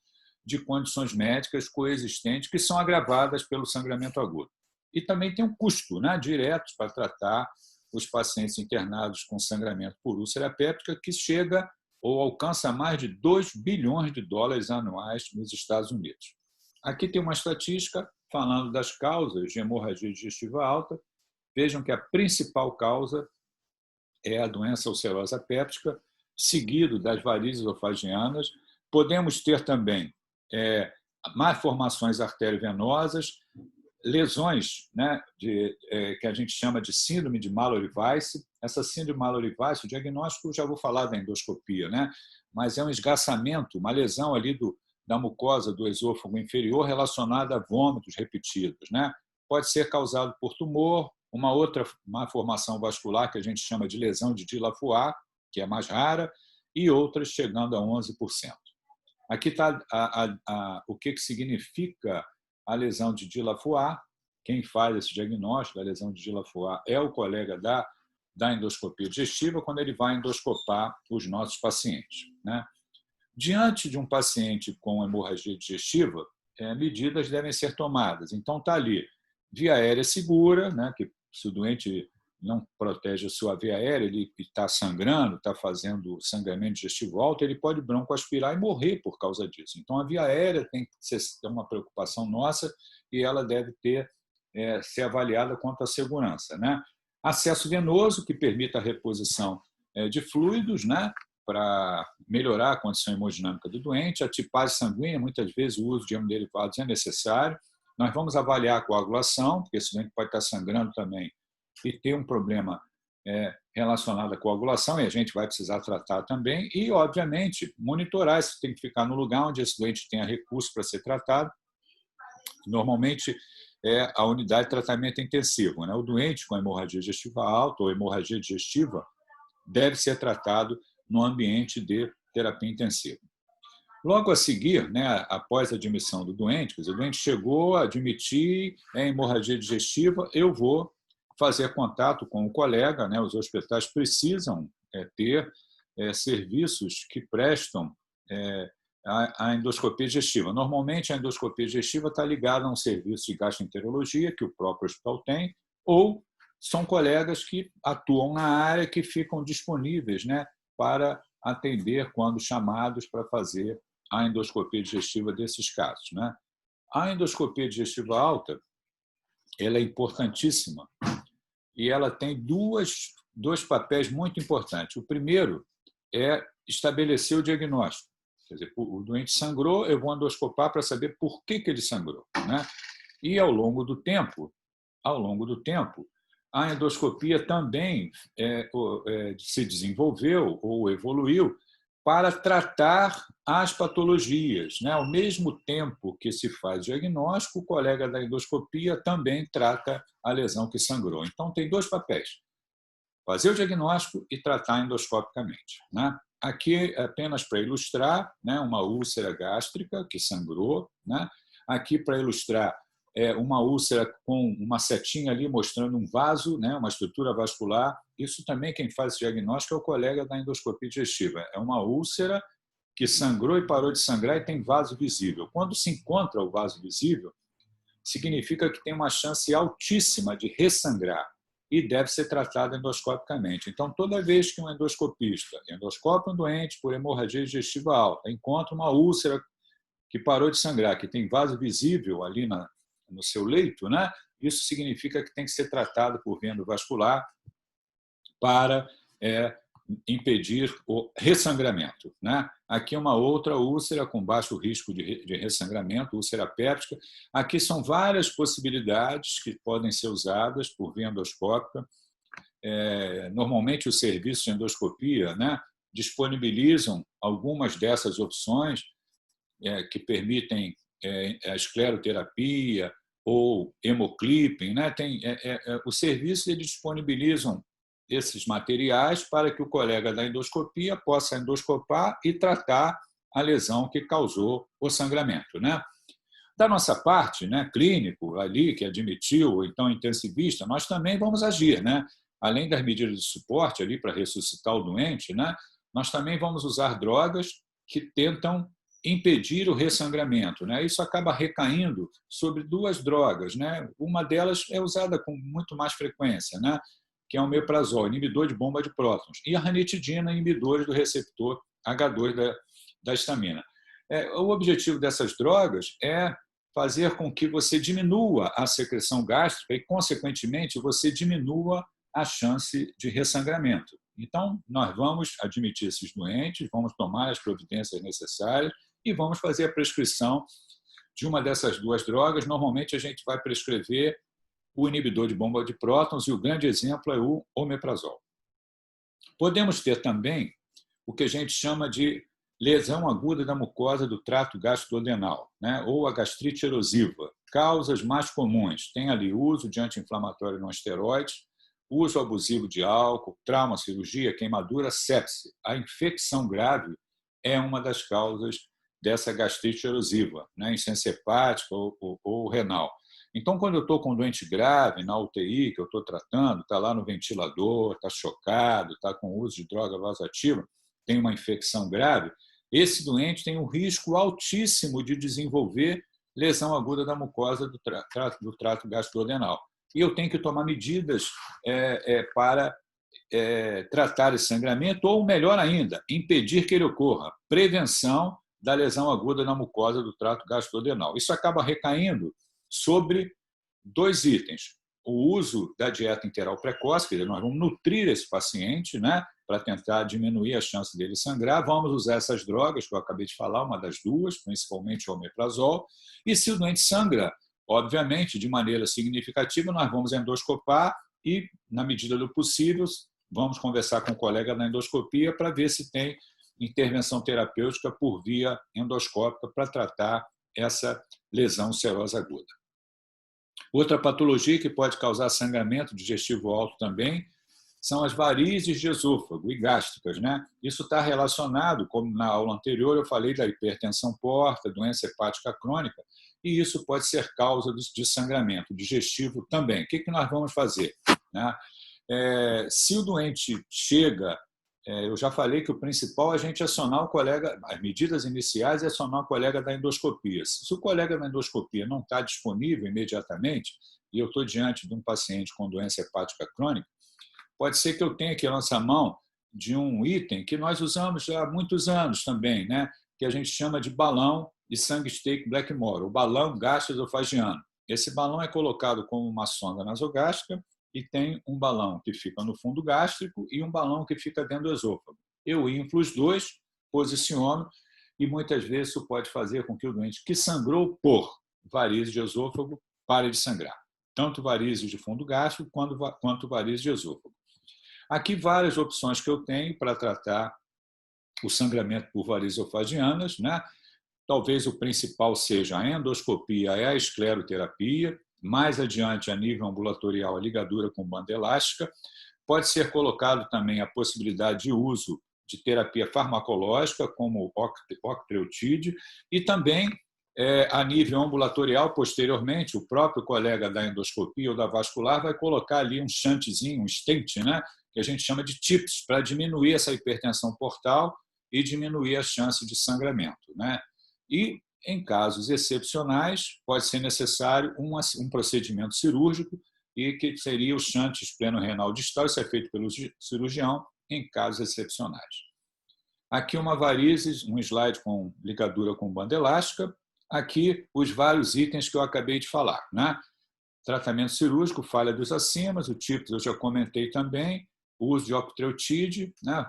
de condições médicas coexistentes que são agravadas pelo sangramento agudo. E também tem um custo, né, direto para tratar os pacientes internados com sangramento por úlcera péptica, que chega ou alcança mais de 2 bilhões de dólares anuais nos Estados Unidos. Aqui tem uma estatística falando das causas de hemorragia digestiva alta. Vejam que a principal causa é a doença ulcerosa péptica, seguido das varizes esofágianas. Podemos ter também malformações arteriovenosas, lesões, né, que a gente chama de síndrome de Mallory-Weiss. Essa síndrome de Mallory-Weiss, o diagnóstico, já vou falar da endoscopia, né, mas é um esgaçamento, uma lesão ali da mucosa do esôfago inferior relacionada a vômitos repetidos, né? Pode ser causado por tumor, uma outra malformação vascular que a gente chama de lesão de Dillafouard, que é mais rara, e outras chegando a 11%. Aqui está o que significa a lesão de Dillafouard. Quem faz esse diagnóstico da lesão de Dillafouard é o colega da endoscopia digestiva, quando ele vai endoscopar os nossos pacientes, né? Diante de um paciente com hemorragia digestiva, medidas devem ser tomadas. Então, está ali via aérea segura, né, que se o doente não protege a sua via aérea, ele está sangrando, está fazendo sangramento digestivo alto, ele pode broncoaspirar e morrer por causa disso. Então, a via aérea tem que ser uma preocupação nossa e ela deve ser avaliada quanto à segurança, né? Acesso venoso, que permita a reposição de fluidos, né, para melhorar a condição hemodinâmica do doente. A tipase sanguínea, muitas vezes o uso de hemoderivados é necessário. Nós vamos avaliar a coagulação, porque esse doente pode estar sangrando também e ter um problema relacionado à coagulação, e a gente vai precisar tratar também. E, obviamente, monitorar, isso tem que ficar no lugar onde esse doente tenha recurso para ser tratado, normalmente é a unidade de tratamento intensivo, né? O doente com hemorragia digestiva alta ou hemorragia digestiva deve ser tratado no ambiente de terapia intensiva. Logo a seguir, né, após a admissão do doente, quer dizer, o doente chegou a admitir hemorragia digestiva, eu vou fazer contato com o colega, né? Os hospitais precisam ter serviços que prestam a endoscopia digestiva. Normalmente, a endoscopia digestiva está ligada a um serviço de gastroenterologia que o próprio hospital tem, ou são colegas que atuam na área que ficam disponíveis, né, para atender quando chamados para fazer a endoscopia digestiva desses casos, né? A endoscopia digestiva alta, ela é importantíssima e ela tem dois papéis muito importantes. O primeiro é estabelecer o diagnóstico. Quer dizer, o doente sangrou, eu vou endoscopar para saber por que ele sangrou, né? E ao longo do tempo, a endoscopia também se desenvolveu ou evoluiu para tratar as patologias, né? Ao mesmo tempo que se faz diagnóstico, o colega da endoscopia também trata a lesão que sangrou. Então, tem dois papéis: fazer o diagnóstico e tratar endoscopicamente, né? Aqui, apenas para ilustrar, né, uma úlcera gástrica que sangrou, né? Aqui, para ilustrar, uma úlcera com uma setinha ali mostrando um vaso, né, uma estrutura vascular. Isso também, quem faz esse diagnóstico é o colega da endoscopia digestiva. É uma úlcera que sangrou e parou de sangrar e tem vaso visível. Quando se encontra o vaso visível, significa que tem uma chance altíssima de ressangrar e deve ser tratado endoscopicamente. Então, toda vez que um endoscopista endoscopa um doente por hemorragia digestiva alta, encontra uma úlcera que parou de sangrar, que tem vaso visível ali no seu leito, né? Isso significa que tem que ser tratado por via endovascular para impedir o ressangramento, né? Aqui uma outra úlcera com baixo risco de ressangramento, úlcera péptica. Aqui são várias possibilidades que podem ser usadas por via endoscópica. Normalmente, os serviços de endoscopia, né, disponibilizam algumas dessas opções que permitem a escleroterapia ou hemoclipping, né? Os serviços eles disponibilizam esses materiais para que o colega da endoscopia possa endoscopar e tratar a lesão que causou o sangramento, né? Da nossa parte, né, clínico, ali que admitiu, ou então intensivista, nós também vamos agir, né? Além das medidas de suporte ali para ressuscitar o doente, né, nós também vamos usar drogas que tentam impedir o ressangramento, né? Isso acaba recaindo sobre duas drogas, né? Uma delas é usada com muito mais frequência, né, que é o omeprazol, inibidor de bomba de prótons, e a ranitidina, inibidores do receptor H2 da histamina. O objetivo dessas drogas é fazer com que você diminua a secreção gástrica e, consequentemente, você diminua a chance de ressangramento. Então, nós vamos admitir esses doentes, vamos tomar as providências necessárias e vamos fazer a prescrição de uma dessas duas drogas. Normalmente, a gente vai prescrever o inibidor de bomba de prótons e o grande exemplo é o omeprazol. Podemos ter também o que a gente chama de lesão aguda da mucosa do trato gastrodenal, né, ou a gastrite erosiva. Causas mais comuns: tem ali uso de anti-inflamatório não esteroides, uso abusivo de álcool, trauma, cirurgia, queimadura, sepse. A infecção grave é uma das causas dessa gastrite erosiva, né, insuficiência hepática ou renal. Então, quando eu estou com um doente grave na UTI, que eu estou tratando, está lá no ventilador, está chocado, está com uso de droga vasoativa, tem uma infecção grave, esse doente tem um risco altíssimo de desenvolver lesão aguda da mucosa do trato gastrodenal. E eu tenho que tomar medidas para tratar esse sangramento, ou, melhor ainda, impedir que ele ocorra. Prevenção da lesão aguda na mucosa do trato gastrodenal. Isso acaba recaindo sobre dois itens: o uso da dieta enteral precoce, quer dizer, nós vamos nutrir esse paciente, né, para tentar diminuir a chance dele sangrar. Vamos usar essas drogas que eu acabei de falar, uma das duas, principalmente o omeprazol. E se o doente sangra, obviamente, de maneira significativa, nós vamos endoscopar e, na medida do possível, vamos conversar com o colega da endoscopia para ver se tem intervenção terapêutica por via endoscópica para tratar essa lesão ulcerosa aguda. Outra patologia que pode causar sangramento digestivo alto também são as varizes de esôfago e gástricas, né? Isso está relacionado, como na aula anterior eu falei da hipertensão porta, doença hepática crônica, e isso pode ser causa de sangramento digestivo também. O que nós vamos fazer, né? Se o doente chega, eu já falei que o principal é a gente acionar o colega, as medidas iniciais é acionar o colega da endoscopia. Se o colega da endoscopia não está disponível imediatamente, e eu estou diante de um paciente com doença hepática crônica, pode ser que eu tenha que lançar a mão de um item que nós usamos já há muitos anos também, né? Que a gente chama de balão de sangue steak Blackmore, o balão gastroesofagiano. Esse balão é colocado como uma sonda nasogástrica e tem um balão que fica no fundo gástrico e um balão que fica dentro do esôfago. Eu inflo os dois, posiciono e muitas vezes isso pode fazer com que o doente que sangrou por varizes de esôfago pare de sangrar. Tanto varizes de fundo gástrico quanto varizes de esôfago. Aqui várias opções que eu tenho para tratar o sangramento por varizes esofágianas, né? Talvez o principal seja a endoscopia e a escleroterapia, mais adiante a nível ambulatorial a ligadura com banda elástica. Pode ser colocado também a possibilidade de uso de terapia farmacológica, como octreotide, e também a nível ambulatorial, posteriormente, o próprio colega da endoscopia ou da vascular vai colocar ali um shantzinho, um stent, né? Que a gente chama de TIPS, para diminuir essa hipertensão portal e diminuir a chance de sangramento, né? E, em casos excepcionais, pode ser necessário um procedimento cirúrgico, e que seria o shunt espleno-renal distal, isso é feito pelo cirurgião em casos excepcionais. Aqui uma varizes, um slide com ligadura com banda elástica. Aqui os vários itens que eu acabei de falar, né? Tratamento cirúrgico, falha dos acimas, o TIPS eu já comentei também, o uso de octreotide, né?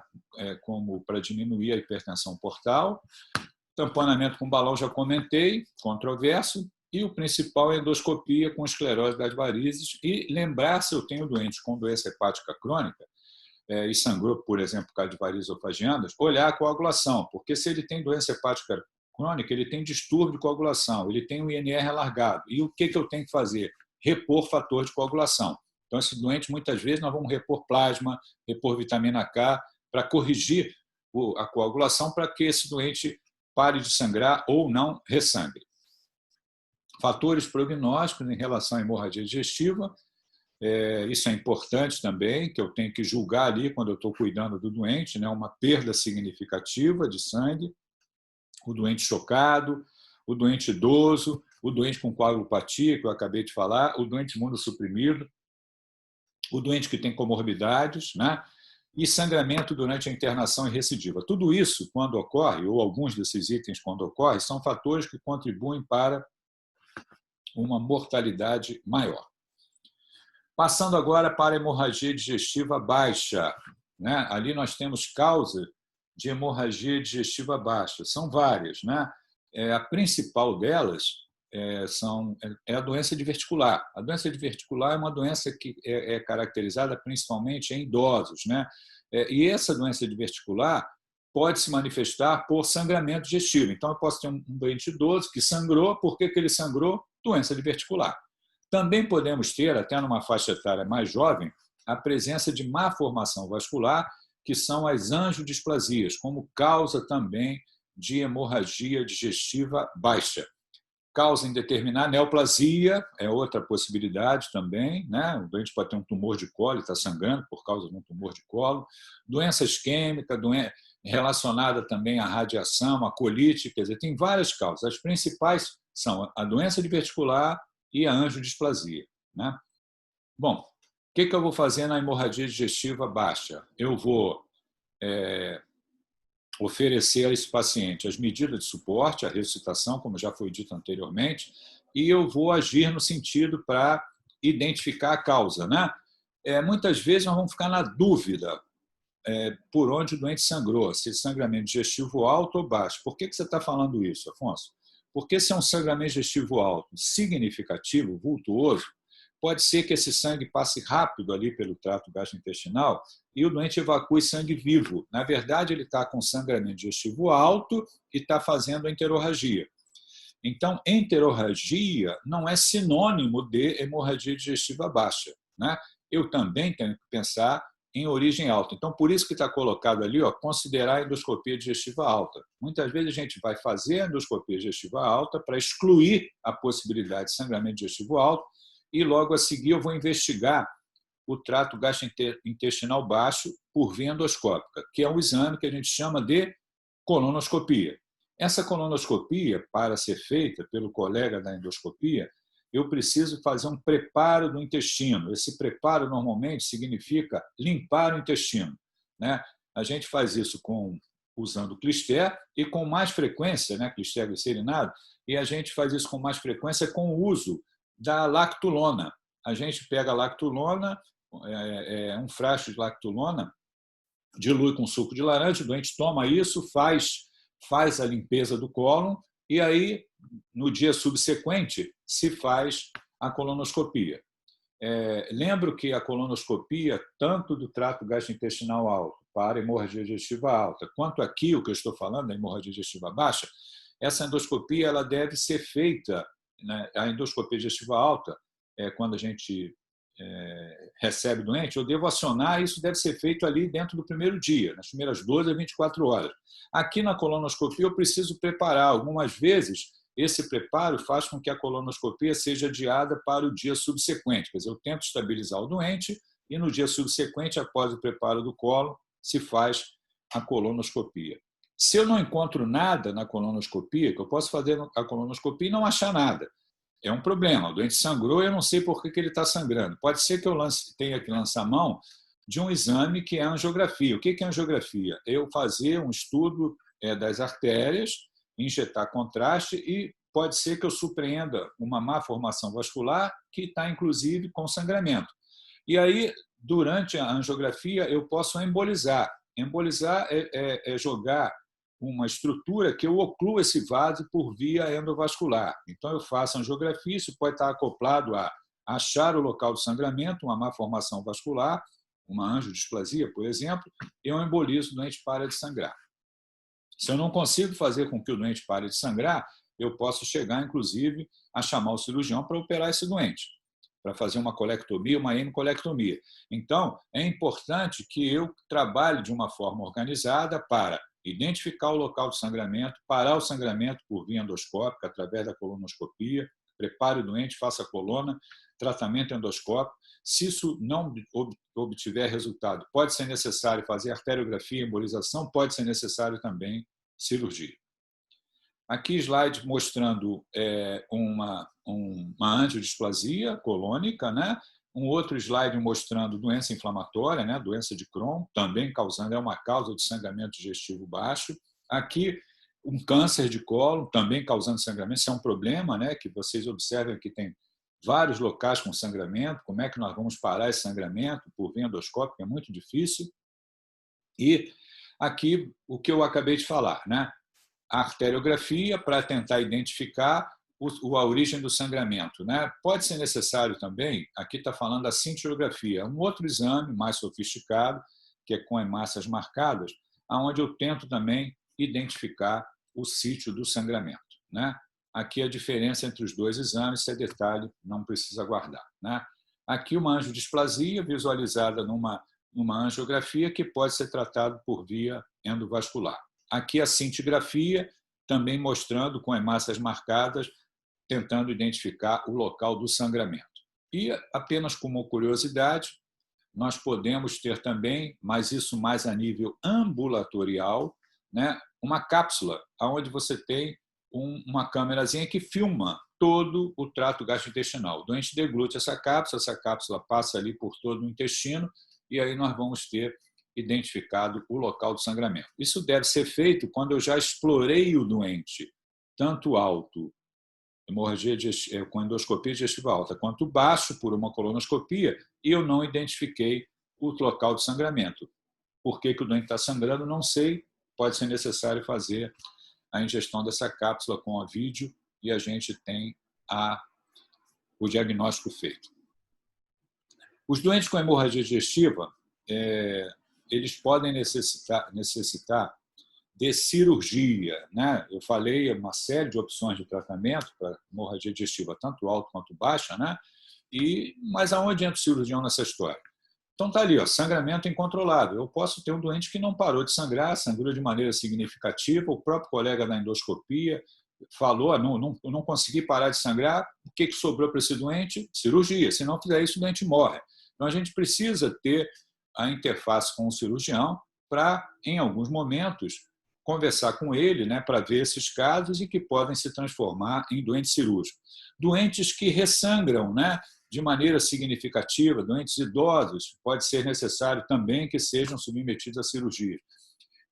Como para diminuir a hipertensão portal. Tamponamento com balão já comentei, controverso. E o principal é a endoscopia com esclerose das varizes. E lembrar, se eu tenho doente com doença hepática crônica e sangrou, por exemplo, por causa de varizes esofágianas, olhar a coagulação, porque se ele tem doença hepática crônica, ele tem distúrbio de coagulação, ele tem um INR alargado. E o que eu tenho que fazer? Repor fator de coagulação. Então, esse doente, muitas vezes, nós vamos repor plasma, repor vitamina K, para corrigir a coagulação, para que esse doente pare de sangrar ou não ressangre. Fatores prognósticos em relação à hemorragia digestiva, isso é importante também, que eu tenho que julgar ali, quando eu estou cuidando do doente, né, uma perda significativa de sangue, o doente chocado, o doente idoso, o doente com coagulopatia, que eu acabei de falar, o doente imunossuprimido, o doente que tem comorbidades, né? E sangramento durante a internação e recidiva. Tudo isso, quando ocorre, ou alguns desses itens, quando ocorre, são fatores que contribuem para uma mortalidade maior. Passando agora para a hemorragia digestiva baixa, né? Ali nós temos causa de hemorragia digestiva baixa. São várias, né? A principal delas é a doença diverticular. A doença diverticular é uma doença que é caracterizada principalmente em idosos, né? E essa doença diverticular pode se manifestar por sangramento digestivo. Então, eu posso ter um doente idoso que sangrou. Por que ele sangrou? Doença diverticular. Também podemos ter, até numa faixa etária mais jovem, a presença de má formação vascular, que são as angiodisplasias, como causa também de hemorragia digestiva baixa. Causa indeterminada, neoplasia é outra possibilidade também, né? O doente pode ter um tumor de colo, está sangrando por causa de um tumor de colo. Doença isquêmica, relacionada também à radiação, à colite, quer dizer, tem várias causas. As principais são a doença diverticular e a angiodisplasia, né? Bom, o que eu vou fazer na hemorragia digestiva baixa? Eu vou oferecer a esse paciente as medidas de suporte, a ressuscitação, como já foi dito anteriormente, e eu vou agir no sentido para identificar a causa, né? Muitas vezes nós vamos ficar na dúvida por onde o doente sangrou, se sangramento digestivo alto ou baixo. Por que você está falando isso, Afonso? Porque se é um sangramento digestivo alto significativo, vultuoso, pode ser que esse sangue passe rápido ali pelo trato gastrointestinal e o doente evacue sangue vivo. Na verdade, ele está com sangramento digestivo alto e está fazendo a enterorragia. Então, enterorragia não é sinônimo de hemorragia digestiva baixa, né? Eu também tenho que pensar em origem alta. Então, por isso que está colocado ali, ó, considerar a endoscopia digestiva alta. Muitas vezes a gente vai fazer a endoscopia digestiva alta para excluir a possibilidade de sangramento digestivo alto e logo a seguir eu vou investigar o trato gastrointestinal baixo por via endoscópica, que é um exame que a gente chama de colonoscopia. Essa colonoscopia, para ser feita pelo colega da endoscopia, eu preciso fazer um preparo do intestino. Esse preparo normalmente significa limpar o intestino, né? A gente faz isso usando clister e com mais frequência, né, clister glicerinado, e a gente faz isso com mais frequência com o uso da lactulona. A gente pega a lactulona, um frasco de lactulona, dilui com suco de laranja, o doente toma isso, faz a limpeza do cólon e aí, no dia subsequente, se faz a colonoscopia. Lembro que a colonoscopia, tanto do trato gastrointestinal alto para hemorragia digestiva alta, quanto aqui, o que eu estou falando, da hemorragia digestiva baixa, essa endoscopia ela deve ser feita, né, a endoscopia digestiva alta, quando a gente recebe o doente, eu devo acionar, isso deve ser feito ali dentro do primeiro dia, nas primeiras 12 a 24 horas. Aqui na colonoscopia eu preciso preparar. Algumas vezes, esse preparo faz com que a colonoscopia seja adiada para o dia subsequente. Quer dizer, eu tento estabilizar o doente e no dia subsequente, após o preparo do colo, se faz a colonoscopia. Se eu não encontro nada na colonoscopia, que eu posso fazer a colonoscopia e não achar nada, é um problema. O doente sangrou e eu não sei por que ele está sangrando. Pode ser que eu tenha que lançar mão de um exame que é a angiografia. O que é a angiografia? Eu fazer um estudo das artérias, injetar contraste e pode ser que eu surpreenda uma má formação vascular que está, inclusive, com sangramento. E aí, durante a angiografia, eu posso embolizar. Embolizar é jogar uma estrutura que eu ocluo esse vaso por via endovascular. Então, eu faço a angiografia, isso pode estar acoplado a achar o local do sangramento, uma má formação vascular, uma angiodisplasia, por exemplo, e eu embolizo, o doente para de sangrar. Se eu não consigo fazer com que o doente pare de sangrar, eu posso chegar, inclusive, a chamar o cirurgião para operar esse doente, para fazer uma colectomia, uma hemicolectomia. Então, é importante que eu trabalhe de uma forma organizada para identificar o local de sangramento, parar o sangramento por via endoscópica, através da colonoscopia, prepare o doente, faça a colona, tratamento endoscópico. Se isso não obtiver resultado, pode ser necessário fazer arteriografia, embolização, pode ser necessário também cirurgia. Aqui, slide mostrando uma angiodisplasia colônica, né? Um outro slide mostrando doença inflamatória, né? Doença de Crohn, também causando, é uma causa de sangramento digestivo baixo. Aqui, um câncer de cólon, também causando sangramento. Isso é um problema, né? Que vocês observam que tem vários locais com sangramento. Como é que nós vamos parar esse sangramento por via endoscópica? É muito difícil. E aqui, o que eu acabei de falar, né? A arteriografia para tentar identificar a origem do sangramento, né? Pode ser necessário também, aqui está falando da cintilografia, um outro exame mais sofisticado, que é com hemácias marcadas, onde eu tento também identificar o sítio do sangramento, né? Aqui a diferença entre os dois exames, se é detalhe, não precisa guardar, né? Aqui uma angiodisplasia visualizada numa angiografia que pode ser tratado por via endovascular. Aqui a cintigrafia, também mostrando com hemácias marcadas, tentando identificar o local do sangramento. E, apenas como curiosidade, nós podemos ter também, mas isso mais a nível ambulatorial, né, uma cápsula, onde você tem uma câmerazinha que filma todo o trato gastrointestinal. O doente deglute essa cápsula passa ali por todo o intestino, e aí nós vamos ter identificado o local do sangramento. Isso deve ser feito quando eu já explorei o doente, tanto alto, hemorragia com endoscopia digestiva alta, quanto baixo, por uma colonoscopia, e eu não identifiquei o local de sangramento. Por que o doente está sangrando, não sei. Pode ser necessário fazer a ingestão dessa cápsula com a vídeo e a gente tem o diagnóstico feito. Os doentes com hemorragia digestiva, eles podem necessitar de cirurgia, né? Eu falei uma série de opções de tratamento para hemorragia digestiva, tanto alta quanto baixa, né? Mas aonde entra o cirurgião nessa história? Então está ali, ó, sangramento incontrolável. Eu posso ter um doente que não parou de sangrar, sangrou de maneira significativa, o próprio colega da endoscopia falou, não consegui parar de sangrar, o que sobrou para esse doente? Cirurgia. Se não fizer isso, o doente morre. Então a gente precisa ter a interface com o cirurgião para, em alguns momentos, conversar com ele, né, para ver esses casos e que podem se transformar em doentes cirúrgicos. Doentes que ressangram, né, de maneira significativa, doentes idosos, pode ser necessário também que sejam submetidos à cirurgia.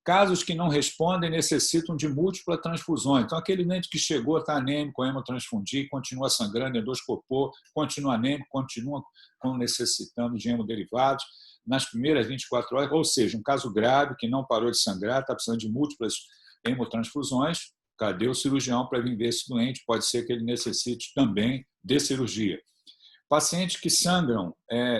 Casos que não respondem necessitam de múltiplas transfusões. Então, aquele doente que chegou, está anêmico, hemotransfundir, continua sangrando, endoscopou, continua anêmico, continua necessitando de hemoderivados nas primeiras 24 horas, ou seja, um caso grave que não parou de sangrar, está precisando de múltiplas hemotransfusões, cadê o cirurgião para vir ver esse doente? Pode ser que ele necessite também de cirurgia. Pacientes que sangram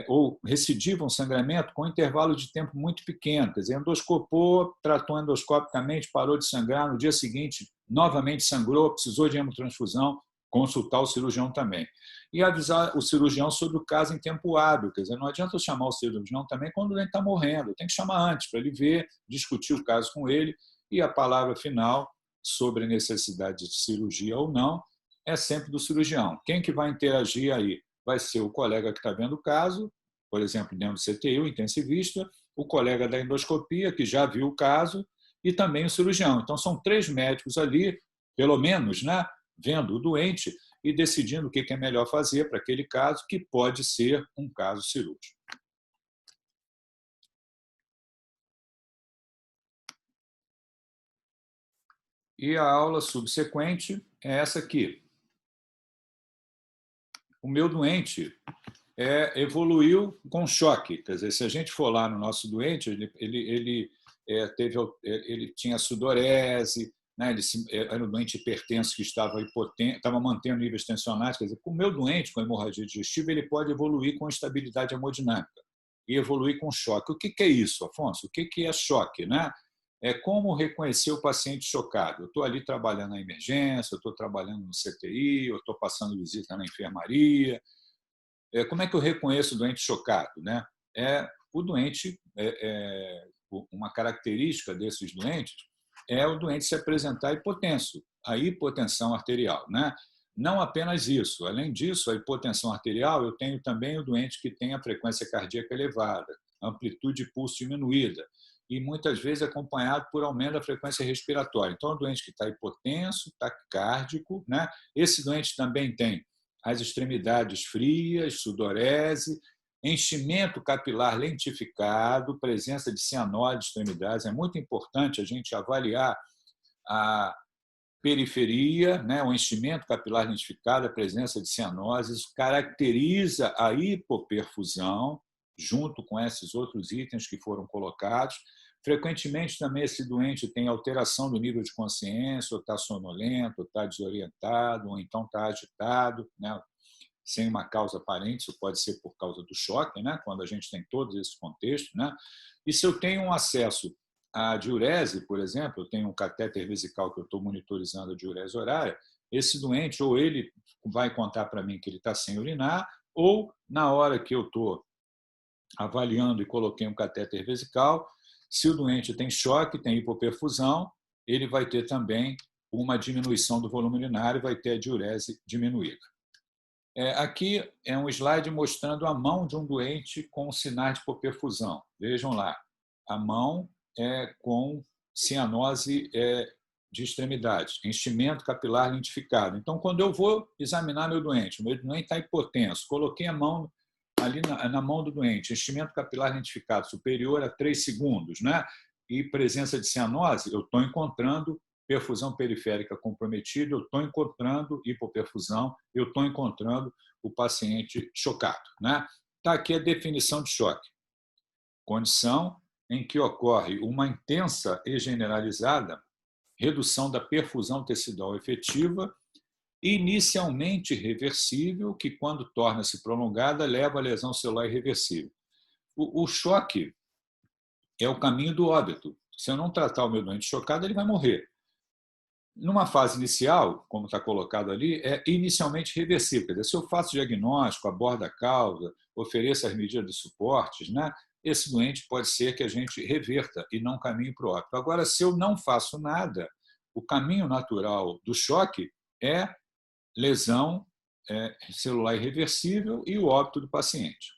ou recidivam sangramento com intervalo de tempo muito pequeno, quer dizer, endoscopou, tratou endoscopicamente, parou de sangrar, no dia seguinte novamente sangrou, precisou de hemotransfusão, consultar o cirurgião também. E avisar o cirurgião sobre o caso em tempo hábil, quer dizer, não adianta eu chamar o cirurgião também quando ele está morrendo, tem que chamar antes para ele ver, discutir o caso com ele e a palavra final sobre a necessidade de cirurgia ou não é sempre do cirurgião. Quem que vai interagir aí? Vai ser o colega que está vendo o caso, por exemplo, dentro do CTI, o intensivista, o colega da endoscopia, que já viu o caso, e também o cirurgião. Então, são 3 médicos ali, pelo menos, né, vendo o doente e decidindo o que é melhor fazer para aquele caso, que pode ser um caso cirúrgico. E a aula subsequente é essa aqui. O meu doente evoluiu com choque. Quer dizer, se a gente for lá no nosso doente, ele tinha sudorese, né? Ele era um doente hipertenso que estava mantendo níveis tensionais. Quer dizer, o meu doente com hemorragia digestiva ele pode evoluir com instabilidade hemodinâmica e evoluir com choque. O que é isso, Afonso? O que é choque, né? É como reconhecer o paciente chocado. Eu estou ali trabalhando na emergência, eu estou trabalhando no CTI, eu estou passando visita na enfermaria. Como é que eu reconheço o doente chocado, né? O doente, uma característica desses doentes é o doente se apresentar hipotenso, a hipotensão arterial, né? Não apenas isso, além disso, a hipotensão arterial, eu tenho também o doente que tem a frequência cardíaca elevada, amplitude de pulso diminuída, e muitas vezes acompanhado por aumento da frequência respiratória. Então, é um doente que está hipotenso, taquicárdico, né? Esse doente também tem as extremidades frias, sudorese, enchimento capilar lentificado, presença de cianose de extremidades. É muito importante a gente avaliar a periferia, né, o enchimento capilar lentificado, a presença de cianose. Isso caracteriza a hipoperfusão, junto com esses outros itens que foram colocados. Frequentemente também esse doente tem alteração do nível de consciência, ou está sonolento, ou está desorientado, ou então está agitado, né? Sem uma causa aparente, isso pode ser por causa do choque, né? Quando a gente tem todos esses contextos, né? E se eu tenho um acesso à diurese, por exemplo, eu tenho um catéter vesical que eu estou monitorizando a diurese horária, esse doente ou ele vai contar para mim que ele está sem urinar, ou na hora que eu estou avaliando e coloquei um catéter vesical, se o doente tem choque, tem hipoperfusão, ele vai ter também uma diminuição do volume urinário, vai ter a diurese diminuída. Aqui é um slide mostrando a mão de um doente com sinais de hipoperfusão. Vejam lá, a mão com cianose de extremidades, enchimento capilar lentificado. Então, quando eu vou examinar meu doente está hipotenso, coloquei a mão ali na mão do doente, enchimento capilar lentificado superior a 3 segundos, né? E presença de cianose, eu estou encontrando perfusão periférica comprometida, eu estou encontrando hipoperfusão, eu estou encontrando o paciente chocado, né? Está aqui a definição de choque. Condição em que ocorre uma intensa e generalizada redução da perfusão tecidual efetiva, inicialmente reversível, que, quando torna-se prolongada, leva à lesão celular irreversível. O choque é o caminho do óbito. Se eu não tratar o meu doente chocado, ele vai morrer. Numa fase inicial, como está colocado ali, é inicialmente reversível. Quer dizer, se eu faço diagnóstico, abordo a causa, ofereço as medidas de suportes, né, esse doente pode ser que a gente reverta e não caminhe para o óbito. Agora, se eu não faço nada, o caminho natural do choque é lesão celular irreversível e o óbito do paciente.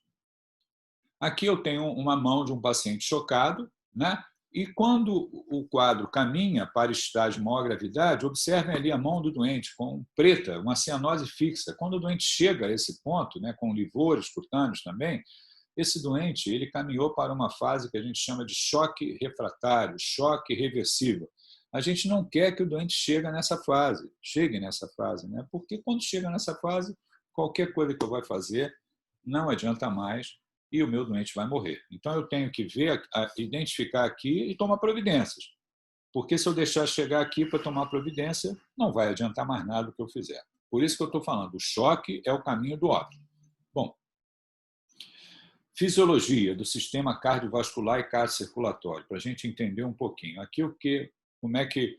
Aqui eu tenho uma mão de um paciente chocado, né? E quando o quadro caminha para estágio de maior gravidade, observem ali a mão do doente com preta, uma cianose fixa. Quando o doente chega a esse ponto, né, com livores cutâneos também, esse doente ele caminhou para uma fase que a gente chama de choque refratário, choque reversível. A gente não quer que o doente chegue nessa fase, né? Porque quando chega nessa fase, qualquer coisa que eu vou fazer não adianta mais e o meu doente vai morrer. Então, eu tenho que ver, identificar aqui e tomar providências. Porque se eu deixar chegar aqui para tomar providência, não vai adiantar mais nada do que eu fizer. Por isso que eu estou falando, o choque é o caminho do óbito. Bom, fisiologia do sistema cardiovascular e cardiocirculatório, para a gente entender um pouquinho. Aqui como é que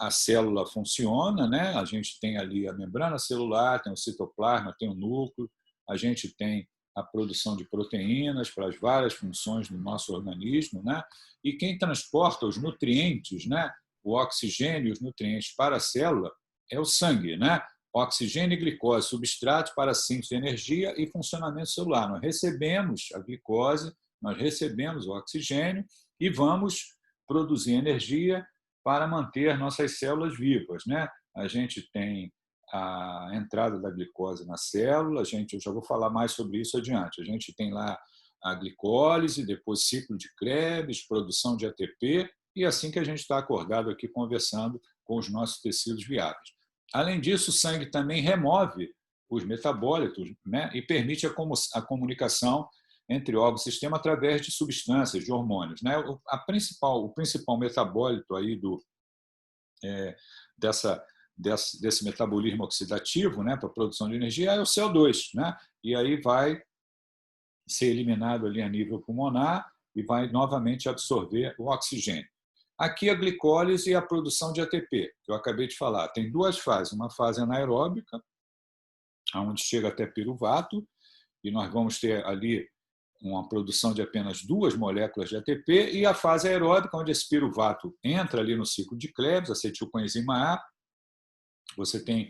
a célula funciona, né? A gente tem ali a membrana celular, tem o citoplasma, tem o núcleo, a gente tem a produção de proteínas para as várias funções do nosso organismo, né? E quem transporta os nutrientes, né? O oxigênio e os nutrientes para a célula é o sangue, né? Oxigênio e glicose, substratos para a síntese de energia e funcionamento celular. Nós recebemos a glicose, nós recebemos o oxigênio e vamos produzir energia para manter nossas células vivas, né? A gente tem a entrada da glicose na célula, eu já vou falar mais sobre isso adiante. A gente tem lá a glicólise, depois ciclo de Krebs, produção de ATP, e assim que a gente está acordado aqui conversando com os nossos tecidos viáveis. Além disso, o sangue também remove os metabólitos, né, e permite a comunicação entre órgãos e sistema através de substâncias, de hormônios, né? O principal metabólito aí desse metabolismo oxidativo, né, para a produção de energia é o CO2, né? E aí vai ser eliminado ali a nível pulmonar e vai novamente absorver o oxigênio. Aqui a glicólise e a produção de ATP, que eu acabei de falar. Tem duas fases, uma fase anaeróbica, onde chega até piruvato, e nós vamos ter ali uma produção de apenas 2 moléculas de ATP, e a fase aeróbica, onde esse piruvato entra ali no ciclo de Krebs, acetilcoenzima A, você tem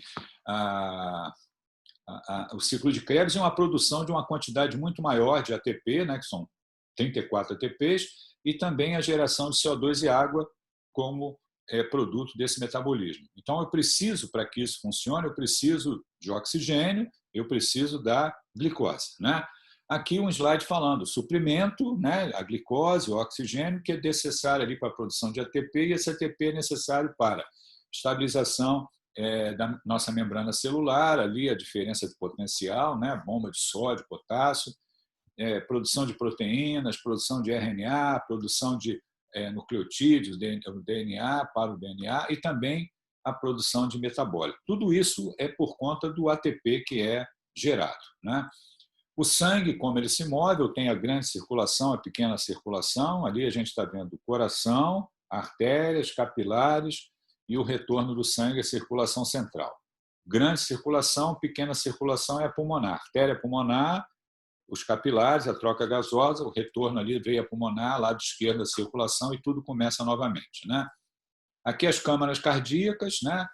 o ciclo de Krebs e uma produção de uma quantidade muito maior de ATP, né, que são 34 ATPs, e também a geração de CO2 e água como produto desse metabolismo. Então, eu preciso, para que isso funcione, eu preciso de oxigênio, eu preciso da glicose, né? Aqui um slide falando suprimento, né, a glicose, o oxigênio, que é necessário ali para a produção de ATP, e esse ATP é necessário para estabilização da nossa membrana celular, ali a diferença de potencial, né, bomba de sódio, potássio, produção de proteínas, produção de RNA, produção de nucleotídeos, DNA para o DNA, e também a produção de metabólito. Tudo isso é por conta do ATP que é gerado, né? O sangue, como ele se move, tem a grande circulação, a pequena circulação. Ali a gente está vendo o coração, artérias, capilares e o retorno do sangue à circulação central. Grande circulação, pequena circulação é a pulmonar. Artéria pulmonar, os capilares, a troca gasosa, o retorno ali, veia pulmonar, lado esquerdo da circulação e tudo começa novamente, né? Aqui as câmaras cardíacas, né?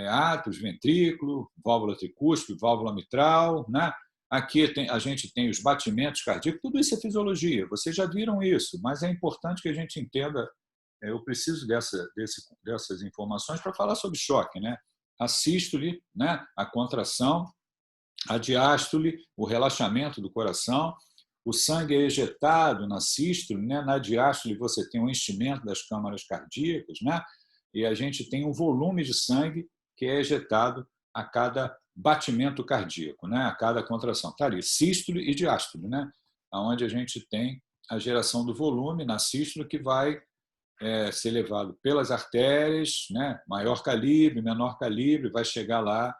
Átrios, ventrículo, válvula tricúspide, válvula mitral, né? Aqui a gente tem os batimentos cardíacos, tudo isso é fisiologia, vocês já viram isso, mas é importante que a gente entenda, eu preciso dessas informações para falar sobre choque, né? A sístole, né? A contração, a diástole, o relaxamento do coração, o sangue é ejetado na sístole, né? Na diástole você tem o enchimento das câmaras cardíacas, né? E a gente tem um volume de sangue que é ejetado a cada batimento cardíaco, né? A cada contração. Está ali, sístole e diástole, né? Onde a gente tem a geração do volume na sístole que vai ser levado pelas artérias, né? Maior calibre, menor calibre, vai chegar lá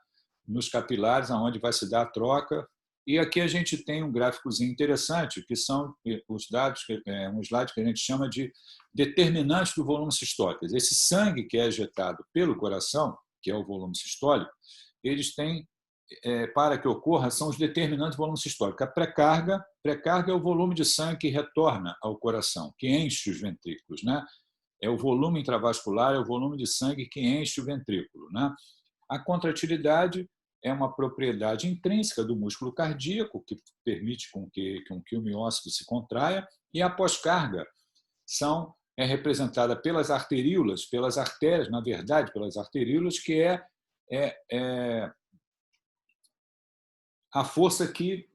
nos capilares, onde vai se dar a troca E aqui a gente tem um gráficozinho interessante, que são os dados, um slide que a gente chama de determinantes do volume sistólico. Esse sangue que é ejetado pelo coração, que é o volume sistólico, eles têm, para que ocorra, são os determinantes do volume sistólico. A pré-carga é o volume de sangue que retorna ao coração, que enche os ventrículos, né? É o volume intravascular, é o volume de sangue que enche o ventrículo, né? A contratilidade é uma propriedade intrínseca do músculo cardíaco, que permite com que o miócito se contraia, e a pós-carga é representada pelas arteríolas, pelas artérias, na verdade, pelas arteríolas, que é a força que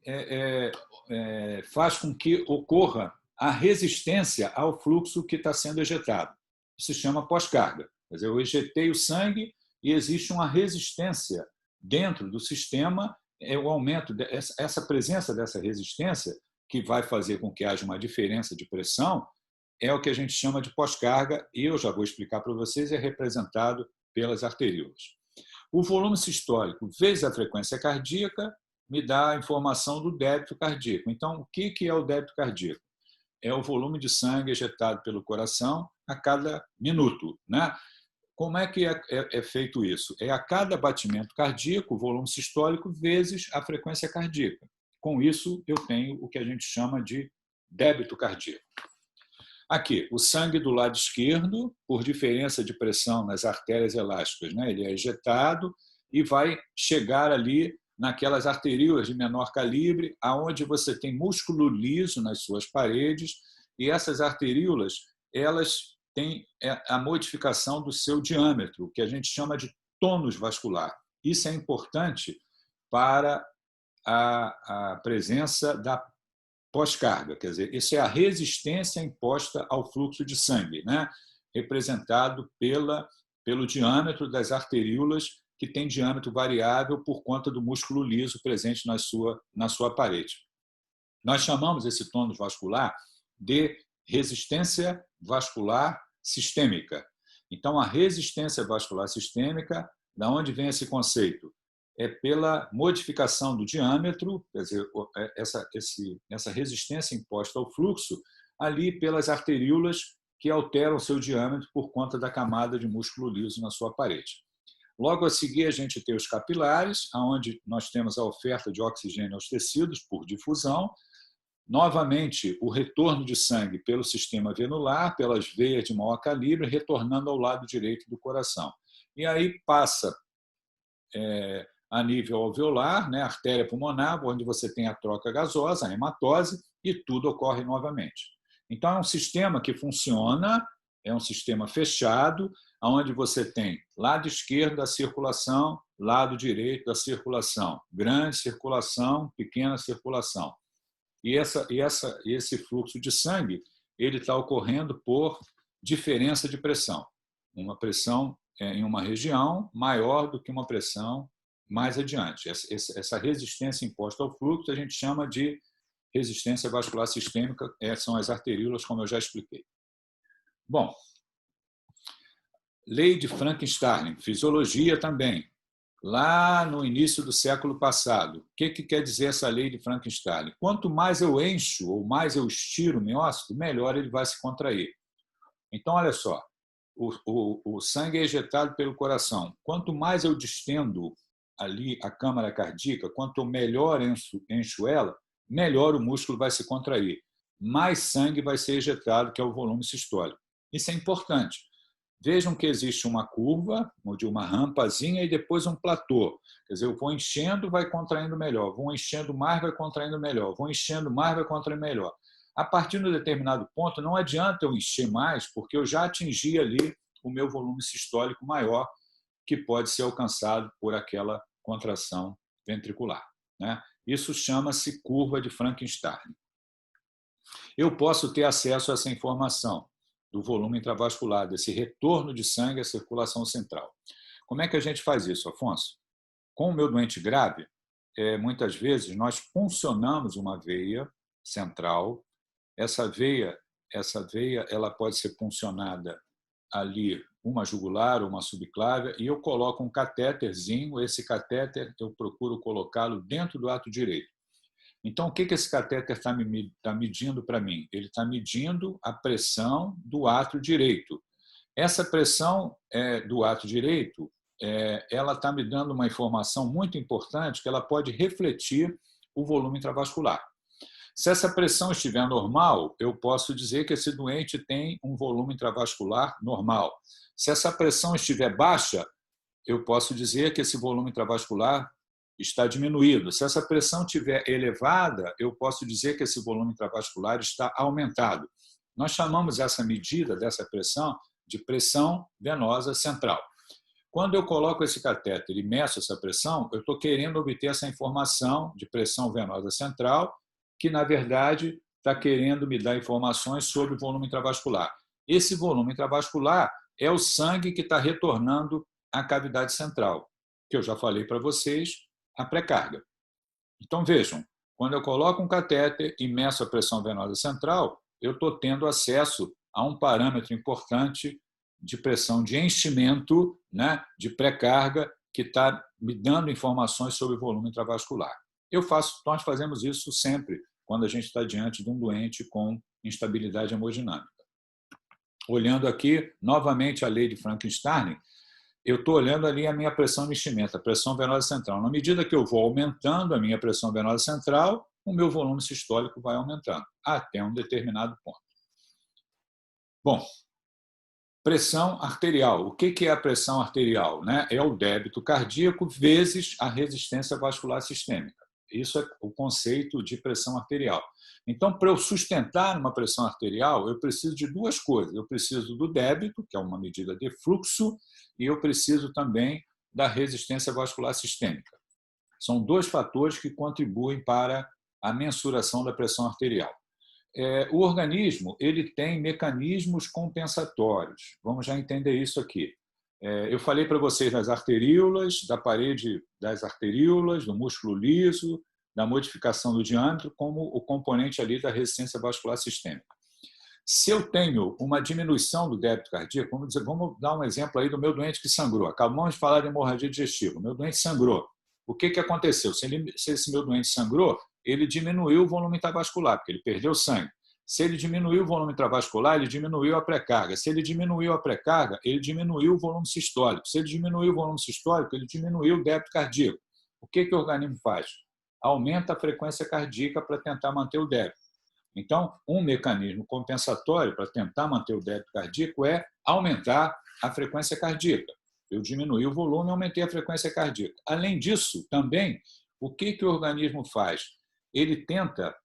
faz com que ocorra a resistência ao fluxo que está sendo ejetado. Isso se chama pós-carga. Quer dizer, eu ejetei o sangue e existe uma resistência dentro do sistema, o aumento essa presença dessa resistência, que vai fazer com que haja uma diferença de pressão, é o que a gente chama de pós-carga, e eu já vou explicar para vocês, é representado pelas arteríolas. O volume sistólico vezes a frequência cardíaca me dá a informação do débito cardíaco. Então, o que é o débito cardíaco? É o volume de sangue ejetado pelo coração a cada minuto, né? Como é que é feito isso? É a cada batimento cardíaco, o volume sistólico, vezes a frequência cardíaca. Com isso, eu tenho o que a gente chama de débito cardíaco. Aqui, o sangue do lado esquerdo, por diferença de pressão nas artérias elásticas, né? Ele é ejetado e vai chegar ali naquelas arteríolas de menor calibre, aonde você tem músculo liso nas suas paredes, e essas arteríolas, elas têm a modificação do seu diâmetro, que a gente chama de tônus vascular. Isso é importante para a presença da pós-carga, quer dizer, isso é a resistência imposta ao fluxo de sangue, né? Representado pelo diâmetro das arteríolas, que tem diâmetro variável por conta do músculo liso presente na sua parede. Nós chamamos esse tônus vascular de resistência vascular sistêmica. Então, a resistência vascular sistêmica, da onde vem esse conceito? É pela modificação do diâmetro, quer dizer, essa resistência imposta ao fluxo, ali pelas arteríolas que alteram seu diâmetro por conta da camada de músculo liso na sua parede. Logo a seguir, a gente tem os capilares, onde nós temos a oferta de oxigênio aos tecidos por difusão. Novamente, o retorno de sangue pelo sistema venular, pelas veias de maior calibre, retornando ao lado direito do coração. E aí passa a nível alveolar, né, artéria pulmonar, onde você tem a troca gasosa, a hematose, e tudo ocorre novamente. Então, é um sistema que funciona, é um sistema fechado, onde você tem lado esquerdo da circulação, lado direito da circulação, grande circulação, pequena circulação. E esse fluxo de sangue ele está ocorrendo por diferença de pressão. Uma pressão em uma região maior do que uma pressão mais adiante. Essa resistência imposta ao fluxo a gente chama de resistência vascular sistêmica, são as arteríolas, como eu já expliquei. Bom, lei de Frankenstein, fisiologia também. Lá no início do século passado. O que quer dizer essa lei de Frankenstein? Quanto mais eu encho ou mais eu estiro o miócito, melhor ele vai se contrair. Então, olha só, o sangue é ejetado pelo coração. Quanto mais eu distendo ali a câmara cardíaca, quanto melhor encho ela, melhor o músculo vai se contrair. Mais sangue vai ser ejetado, que é o volume sistólico. Isso é importante. Vejam que existe uma curva, de uma rampazinha, e depois um platô. Quer dizer, eu vou enchendo, vai contraindo melhor. Vou enchendo mais, vai contraindo melhor. Vou enchendo mais, vai contraindo melhor. A partir de um determinado ponto, não adianta eu encher mais, porque eu já atingi ali o meu volume sistólico maior, que pode ser alcançado por aquela contração ventricular, né? Isso chama-se curva de Frankenstein. Eu posso ter acesso a essa informação do volume intravascular, desse retorno de sangue à circulação central. Como é que a gente faz isso, Afonso? Com o meu doente grave, muitas vezes nós puncionamos uma veia central. Essa veia ela pode ser puncionada ali, uma jugular ou uma subclávia, e eu coloco um catéterzinho. Esse catéter eu procuro colocá-lo dentro do ato direito. Então, o que esse catéter está medindo para mim? Ele está medindo a pressão do átrio direito. Essa pressão do átrio direito, ela está me dando uma informação muito importante que ela pode refletir o volume intravascular. Se essa pressão estiver normal, eu posso dizer que esse doente tem um volume intravascular normal. Se essa pressão estiver baixa, eu posso dizer que esse volume intravascular está diminuído. Se essa pressão estiver elevada, eu posso dizer que esse volume intravascular está aumentado. Nós chamamos essa medida dessa pressão de pressão venosa central. Quando eu coloco esse catéter e meço essa pressão, eu estou querendo obter essa informação de pressão venosa central, que, na verdade, está querendo me dar informações sobre o volume intravascular. Esse volume intravascular é o sangue que está retornando à cavidade central, que eu já falei para vocês, a pré-carga. Então, vejam, quando eu coloco um catéter e meço a pressão venosa central, eu estou tendo acesso a um parâmetro importante de pressão de enchimento, né, de pré-carga, que está me dando informações sobre o volume intravascular. Nós fazemos isso sempre quando a gente está diante de um doente com instabilidade hemodinâmica. Olhando aqui, novamente, a lei de Frankenstein, eu estou olhando ali a minha pressão de enchimento, a pressão venosa central. Na medida que eu vou aumentando a minha pressão venosa central, o meu volume sistólico vai aumentando, até um determinado ponto. Bom, pressão arterial. O que é a pressão arterial? É o débito cardíaco vezes a resistência vascular sistêmica. Isso é o conceito de pressão arterial. Então, para eu sustentar uma pressão arterial, eu preciso de duas coisas. Eu preciso do débito, que é uma medida de fluxo, e eu preciso também da resistência vascular sistêmica. São dois fatores que contribuem para a mensuração da pressão arterial. O organismo ele tem mecanismos compensatórios. Vamos já entender isso aqui. Eu falei para vocês das arteríolas, da parede das arteríolas, do músculo liso, da modificação do diâmetro, como o componente ali da resistência vascular sistêmica. Se eu tenho uma diminuição do débito cardíaco, vamos dar um exemplo aí do meu doente que sangrou. Acabamos de falar de hemorragia digestiva. O meu doente sangrou. O que aconteceu? Se esse meu doente sangrou, ele diminuiu o volume intravascular, porque ele perdeu sangue. Se ele diminuiu o volume intravascular, ele diminuiu a pré-carga. Se ele diminuiu a pré-carga, ele diminuiu o volume sistólico. Se ele diminuiu o volume sistólico, ele diminuiu o débito cardíaco. O que o organismo faz? Aumenta a frequência cardíaca para tentar manter o débito. Então, um mecanismo compensatório para tentar manter o débito cardíaco é aumentar a frequência cardíaca. Eu diminuí o volume e aumentei a frequência cardíaca. Além disso, também, o que o organismo faz? Ele tenta,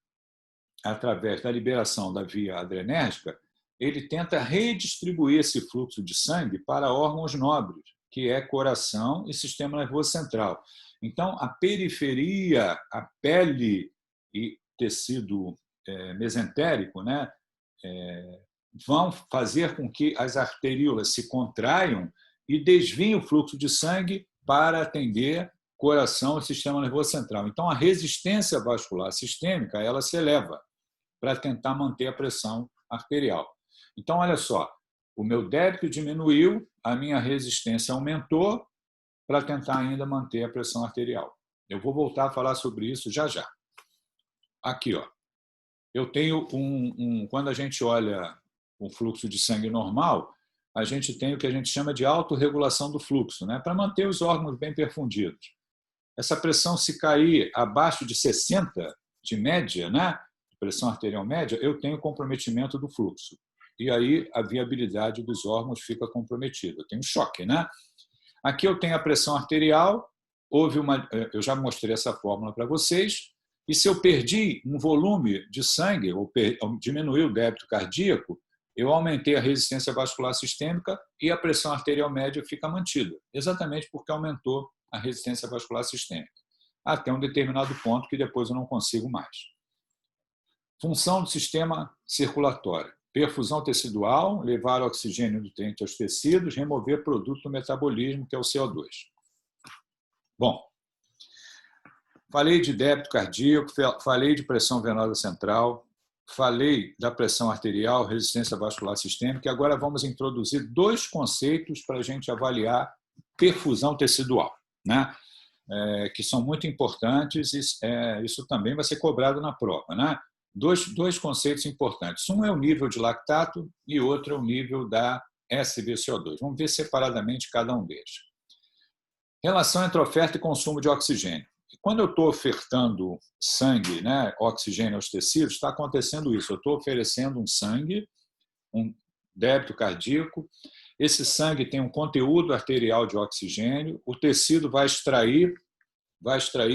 através da liberação da via adrenérgica, ele tenta redistribuir esse fluxo de sangue para órgãos nobres, que é coração e sistema nervoso central. Então, a periferia, a pele e tecido mesentérico, vão fazer com que as arteríolas se contraiam e desviem o fluxo de sangue para atender coração e sistema nervoso central. Então, a resistência vascular sistêmica ela se eleva para tentar manter a pressão arterial. Então, olha só, o meu débito diminuiu, a minha resistência aumentou para tentar ainda manter a pressão arterial. Eu vou voltar a falar sobre isso já já. Aqui, ó, eu tenho quando a gente olha um fluxo de sangue normal, a gente tem o que a gente chama de autorregulação do fluxo, para manter os órgãos bem perfundidos. Essa pressão, se cair abaixo de 60 de média, pressão arterial média, eu tenho comprometimento do fluxo. E aí a viabilidade dos órgãos fica comprometida. Eu tenho choque, Aqui eu tenho a pressão arterial, eu já mostrei essa fórmula para vocês, e se eu perdi um volume de sangue, ou diminuí o débito cardíaco, eu aumentei a resistência vascular sistêmica e a pressão arterial média fica mantida, exatamente porque aumentou a resistência vascular sistêmica, até um determinado ponto que depois eu não consigo mais. Função do sistema circulatório. Perfusão tecidual, levar oxigênio e nutriente aos tecidos, remover produto do metabolismo, que é o CO2. Bom, falei de débito cardíaco, falei de pressão venosa central, falei da pressão arterial, resistência vascular sistêmica, e agora vamos introduzir dois conceitos para a gente avaliar perfusão tecidual. que são muito importantes, e isso também vai ser cobrado na prova, né? Dois conceitos importantes. Um é o nível de lactato e outro é o nível da SbCO2. Vamos ver separadamente cada um deles. Relação entre oferta e consumo de oxigênio. Quando eu estou ofertando sangue, né, oxigênio aos tecidos, está acontecendo isso. Eu estou oferecendo um sangue, um débito cardíaco. Esse sangue tem um conteúdo arterial de oxigênio. O tecido vai extrair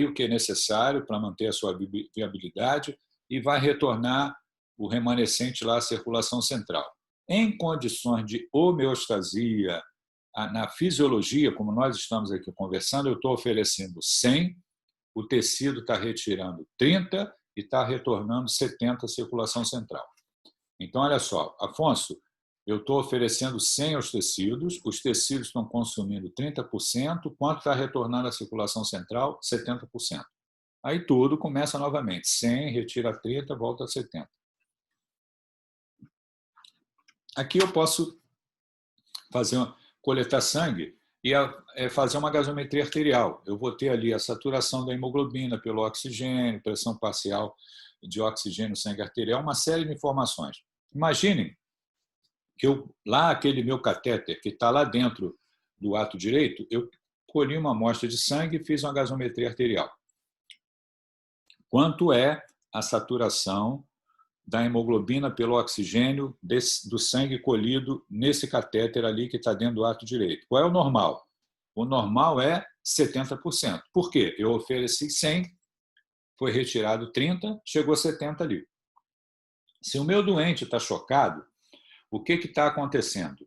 o que é necessário para manter a sua viabilidade e vai retornar o remanescente lá à circulação central. Em condições de homeostasia, na fisiologia, como nós estamos aqui conversando, eu estou oferecendo 100, o tecido está retirando 30 e está retornando 70 à circulação central. Então, olha só, Afonso, eu estou oferecendo 100 aos tecidos, os tecidos estão consumindo 30%, quanto está retornando à circulação central? 70%. Aí tudo começa novamente, 100, retira 30, volta a 70. Aqui eu posso coletar sangue e fazer uma gasometria arterial. Eu vou ter ali a saturação da hemoglobina pelo oxigênio, pressão parcial de oxigênio no sangue arterial, uma série de informações. Imaginem que aquele meu catéter que está lá dentro do ato direito, eu colhi uma amostra de sangue e fiz uma gasometria arterial. Quanto é a saturação da hemoglobina pelo oxigênio do sangue colhido nesse catéter ali que está dentro do ato direito? Qual é o normal? O normal é 70%. Por quê? Eu ofereci 100, foi retirado 30, chegou a 70 ali. Se o meu doente está chocado, o que está acontecendo?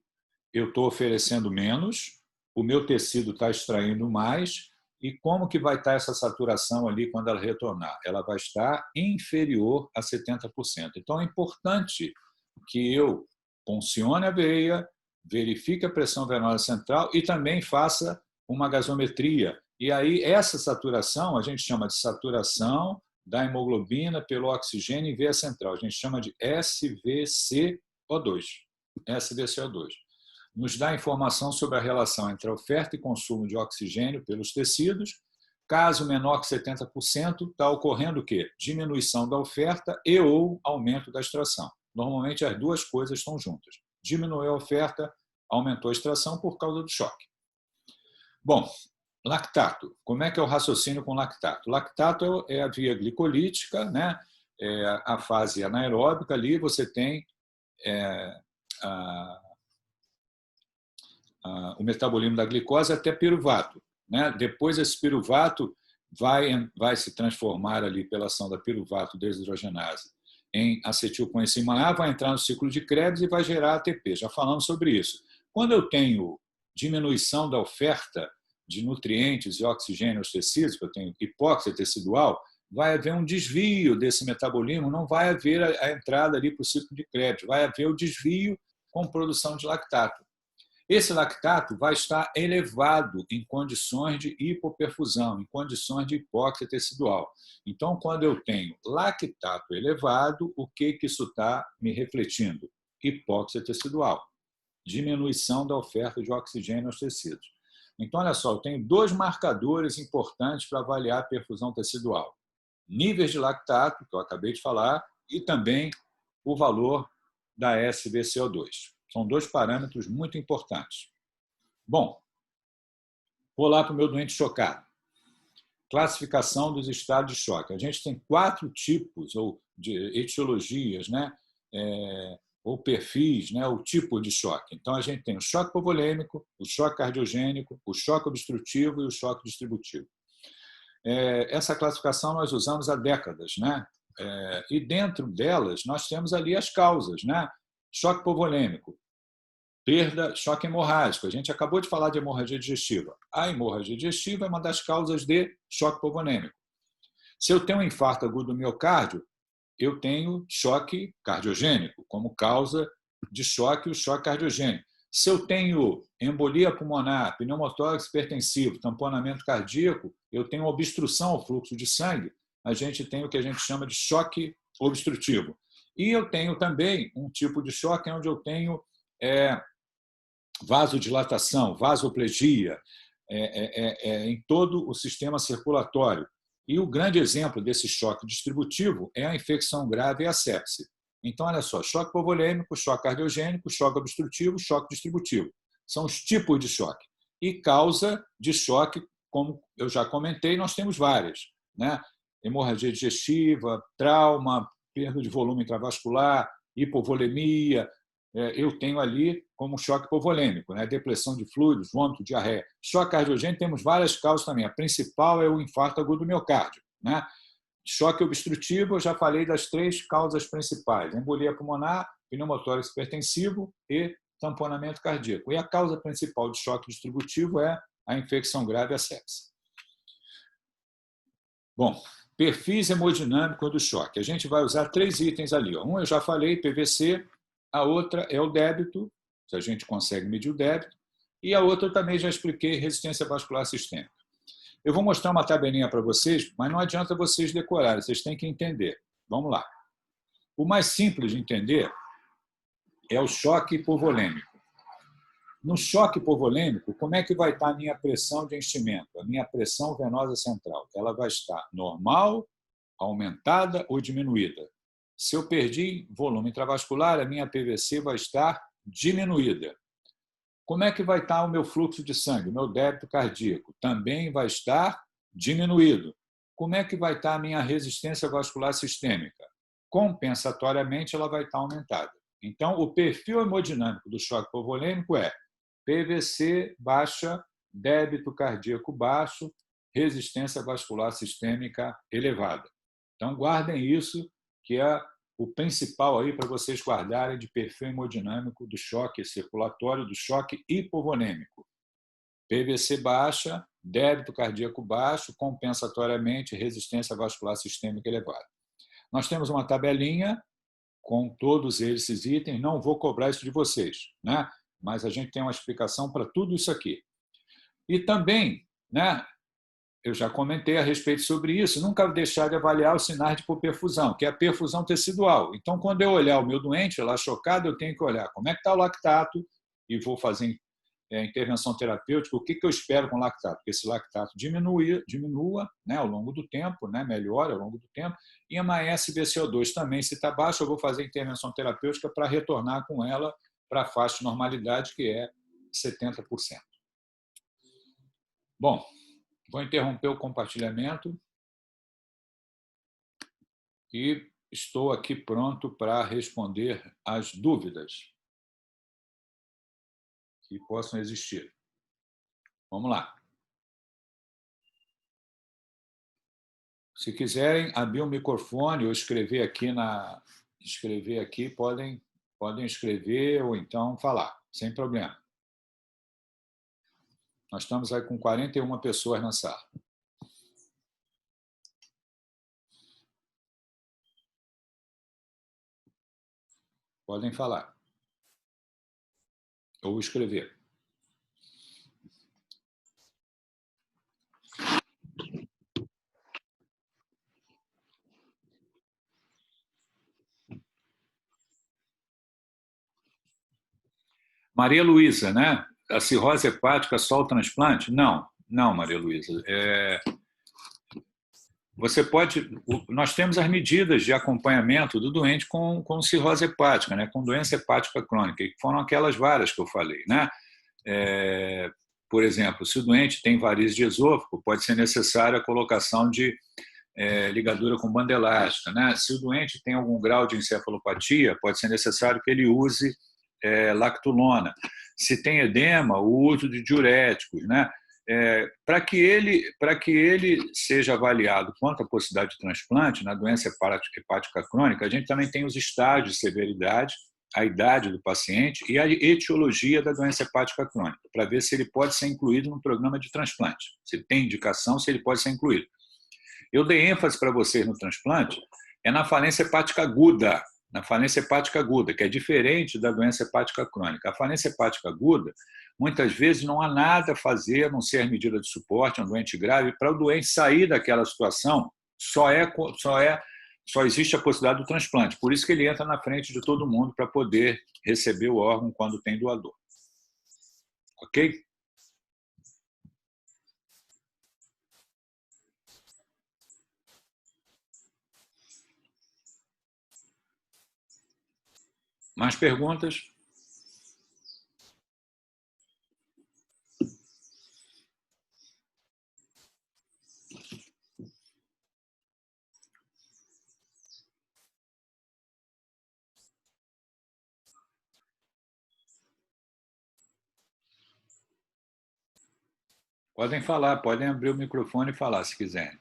Eu estou oferecendo menos, o meu tecido está extraindo mais, e como que vai estar essa saturação ali quando ela retornar? Ela vai estar inferior a 70%. Então, é importante que eu puncione a veia, verifique a pressão venosa central e também faça uma gasometria. E aí, essa saturação, a gente chama de saturação da hemoglobina pelo oxigênio em veia central. A gente chama de SvCO2. SvCO2. Nos dá informação sobre a relação entre a oferta e consumo de oxigênio pelos tecidos. Caso menor que 70%, está ocorrendo o quê? Diminuição da oferta e ou aumento da extração. Normalmente, as duas coisas estão juntas. Diminuiu a oferta, aumentou a extração por causa do choque. Bom, lactato. Como é que é o raciocínio com lactato? Lactato é a via glicolítica, né? É a fase anaeróbica ali, você tem o metabolismo da glicose até piruvato, né? Depois esse piruvato vai se transformar ali pela ação da piruvato desidrogenase em acetilcoenzima A, vai entrar no ciclo de Krebs e vai gerar ATP. Já falamos sobre isso. Quando eu tenho diminuição da oferta de nutrientes e oxigênio aos tecidos, que eu tenho hipóxia tecidual, vai haver um desvio desse metabolismo, não vai haver a entrada ali para o ciclo de Krebs, vai haver o desvio com produção de lactato. Esse lactato vai estar elevado em condições de hipoperfusão, em condições de hipóxia tecidual. Então, quando eu tenho lactato elevado, o que isso está me refletindo? Hipóxia tecidual, diminuição da oferta de oxigênio aos tecidos. Então, olha só, eu tenho dois marcadores importantes para avaliar a perfusão tecidual. Níveis de lactato, que eu acabei de falar, e também o valor da SbCO2. São dois parâmetros muito importantes. Bom, vou lá para o meu doente chocado. Classificação dos estados de choque. A gente tem 4 tipos ou de etiologias, né? Ou perfis, né? O tipo de choque. Então, a gente tem o choque hipovolêmico, o choque cardiogênico, o choque obstrutivo e o choque distributivo. Essa classificação nós usamos há décadas, né? E dentro delas nós temos ali as causas, né? Choque hipovolêmico, choque hemorrágico. A gente acabou de falar de hemorragia digestiva. A hemorragia digestiva é uma das causas de choque hipovolêmico. Se eu tenho um infarto agudo do miocárdio, eu tenho choque cardiogênico como causa de choque, o choque cardiogênico. Se eu tenho embolia pulmonar, pneumotórax hipertensivo, tamponamento cardíaco, eu tenho obstrução ao fluxo de sangue, a gente tem o que a gente chama de choque obstrutivo. E eu tenho também um tipo de choque onde eu tenho vasodilatação, vasoplegia, em todo o sistema circulatório. E o grande exemplo desse choque distributivo é a infecção grave e a sepse. Então, olha só, choque hipovolêmico, choque cardiogênico, choque obstrutivo, choque distributivo. São os tipos de choque. E causa de choque, como eu já comentei, nós temos várias, né? Hemorragia digestiva, trauma, perda de volume intravascular, hipovolemia. Eu tenho ali como choque hipovolêmico, né? Depressão de fluidos, vômito, diarreia. Choque cardiogênico temos várias causas também. A principal é o infarto agudo do miocárdio, né? Choque obstrutivo, eu já falei das 3 causas principais: embolia pulmonar, pneumotórax hipertensivo e tamponamento cardíaco. E a causa principal de choque distributivo é a infecção grave e a sepse. Bom, perfis hemodinâmicos do choque. A gente vai usar 3 itens ali. Um eu já falei, PVC. A outra é o débito, se a gente consegue medir o débito. E a outra eu também já expliquei, resistência vascular sistêmica. Eu vou mostrar uma tabelinha para vocês, mas não adianta vocês decorarem, vocês têm que entender. Vamos lá. O mais simples de entender é o choque hipovolêmico. No choque hipovolêmico, como é que vai estar a minha pressão de enchimento, a minha pressão venosa central? Ela vai estar normal, aumentada ou diminuída? Se eu perdi volume intravascular, a minha PVC vai estar diminuída. Como é que vai estar o meu fluxo de sangue, o meu débito cardíaco? Também vai estar diminuído. Como é que vai estar a minha resistência vascular sistêmica? Compensatoriamente, ela vai estar aumentada. Então, o perfil hemodinâmico do choque hipovolêmico é PVC baixa, débito cardíaco baixo, resistência vascular sistêmica elevada. Então, guardem isso, que é o principal aí para vocês guardarem de perfil hemodinâmico do choque circulatório, do choque hipovolêmico. PVC baixa, débito cardíaco baixo, compensatoriamente resistência vascular sistêmica elevada. Nós temos uma tabelinha com todos esses itens, não vou cobrar isso de vocês, né? Mas a gente tem uma explicação para tudo isso aqui. E também, né, eu já comentei a respeito sobre isso, nunca deixar de avaliar os sinais de hipoperfusão, que é a perfusão tecidual. Então, quando eu olhar o meu doente lá chocado, eu tenho que olhar como é que está o lactato e vou fazer intervenção terapêutica, o que eu espero com o lactato? Que esse lactato diminua, né, ao longo do tempo, né, melhore ao longo do tempo, e a MAS-BCO2 também, se está baixo, eu vou fazer intervenção terapêutica para retornar com ela para a faixa de normalidade, que é 70%. Bom, vou interromper o compartilhamento e estou aqui pronto para responder às dúvidas que possam existir. Vamos lá. Se quiserem abrir o microfone ou escrever aqui, podem escrever ou então falar, sem problema. Nós estamos aí com 41 pessoas na sala. Podem falar. Ou escrever. Maria Luísa, né? A cirrose hepática só o transplante? Não, Maria Luísa. Você pode. Nós temos as medidas de acompanhamento do doente com cirrose hepática, né? Com doença hepática crônica, que foram aquelas várias que eu falei, né? Por exemplo, se o doente tem varizes de esôfago, pode ser necessária a colocação de ligadura com banda elástica, né? Se o doente tem algum grau de encefalopatia, pode ser necessário que ele use lactulona. Se tem edema, o uso de diuréticos, né? Para que ele seja avaliado quanto à possibilidade de transplante na doença hepática crônica, a gente também tem os estágios de severidade, a idade do paciente e a etiologia da doença hepática crônica, para ver se ele pode ser incluído no programa de transplante, se tem indicação, se ele pode ser incluído. Eu dei ênfase para vocês no transplante, na falência hepática aguda, que é diferente da doença hepática crônica. A falência hepática aguda, muitas vezes não há nada a fazer, a não ser medida de suporte, um doente grave, para o doente sair daquela situação, só existe a possibilidade do transplante. Por isso que ele entra na frente de todo mundo para poder receber o órgão quando tem doador. Ok? Mais perguntas? Podem falar, podem abrir o microfone e falar se quiserem.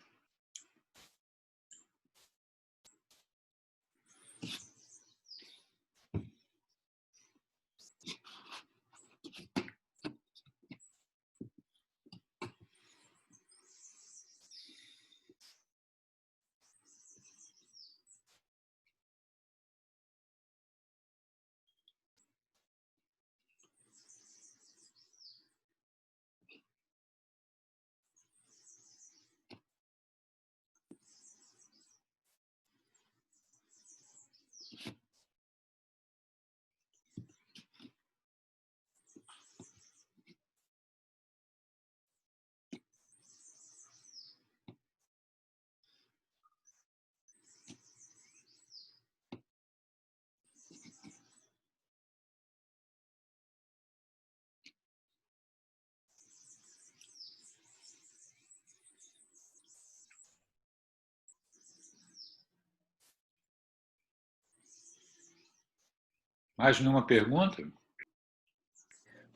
Mais nenhuma pergunta?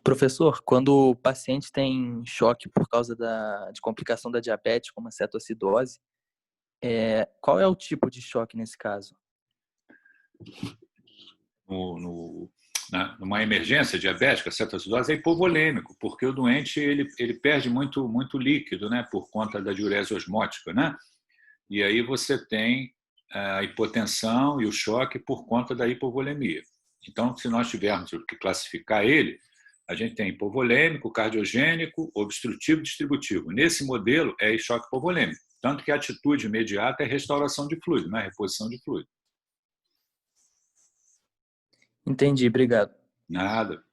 Professor, quando o paciente tem choque por causa de complicação da diabetes, como a cetoacidose, qual é o tipo de choque nesse caso? Numa emergência diabética, cetoacidose é hipovolêmico, porque o doente ele perde muito líquido, né, por conta da diurese osmótica, né? E aí você tem a hipotensão e o choque por conta da hipovolemia. Então, se nós tivermos que classificar ele, a gente tem hipovolêmico, cardiogênico, obstrutivo, distributivo. Nesse modelo é choque hipovolêmico, tanto que a atitude imediata é restauração de fluido, não é reposição de fluido. Entendi, obrigado. Nada.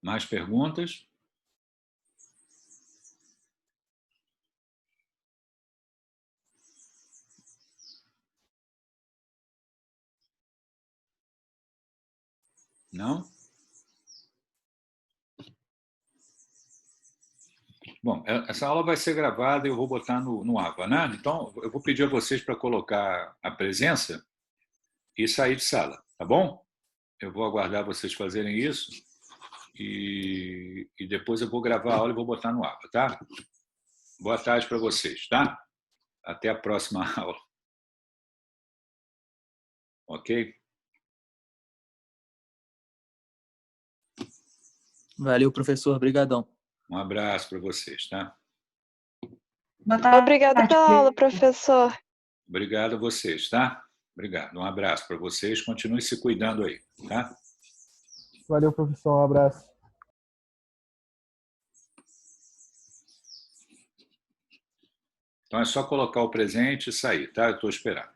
Mais perguntas? Não? Bom, essa aula vai ser gravada e eu vou botar no AVA, né? Então, eu vou pedir a vocês para colocar a presença e sair de sala, tá bom? Eu vou aguardar vocês fazerem isso e depois eu vou gravar a aula e vou botar no AVA, tá? Boa tarde para vocês, tá? Até a próxima aula. Ok? Valeu, professor. Obrigadão. Um abraço para vocês, tá? Obrigada pela aula, professor. Obrigado a vocês, tá? Obrigado. Um abraço para vocês. Continue se cuidando aí, tá? Valeu, professor. Um abraço. Então é só colocar o presente e sair, tá? Eu estou esperando.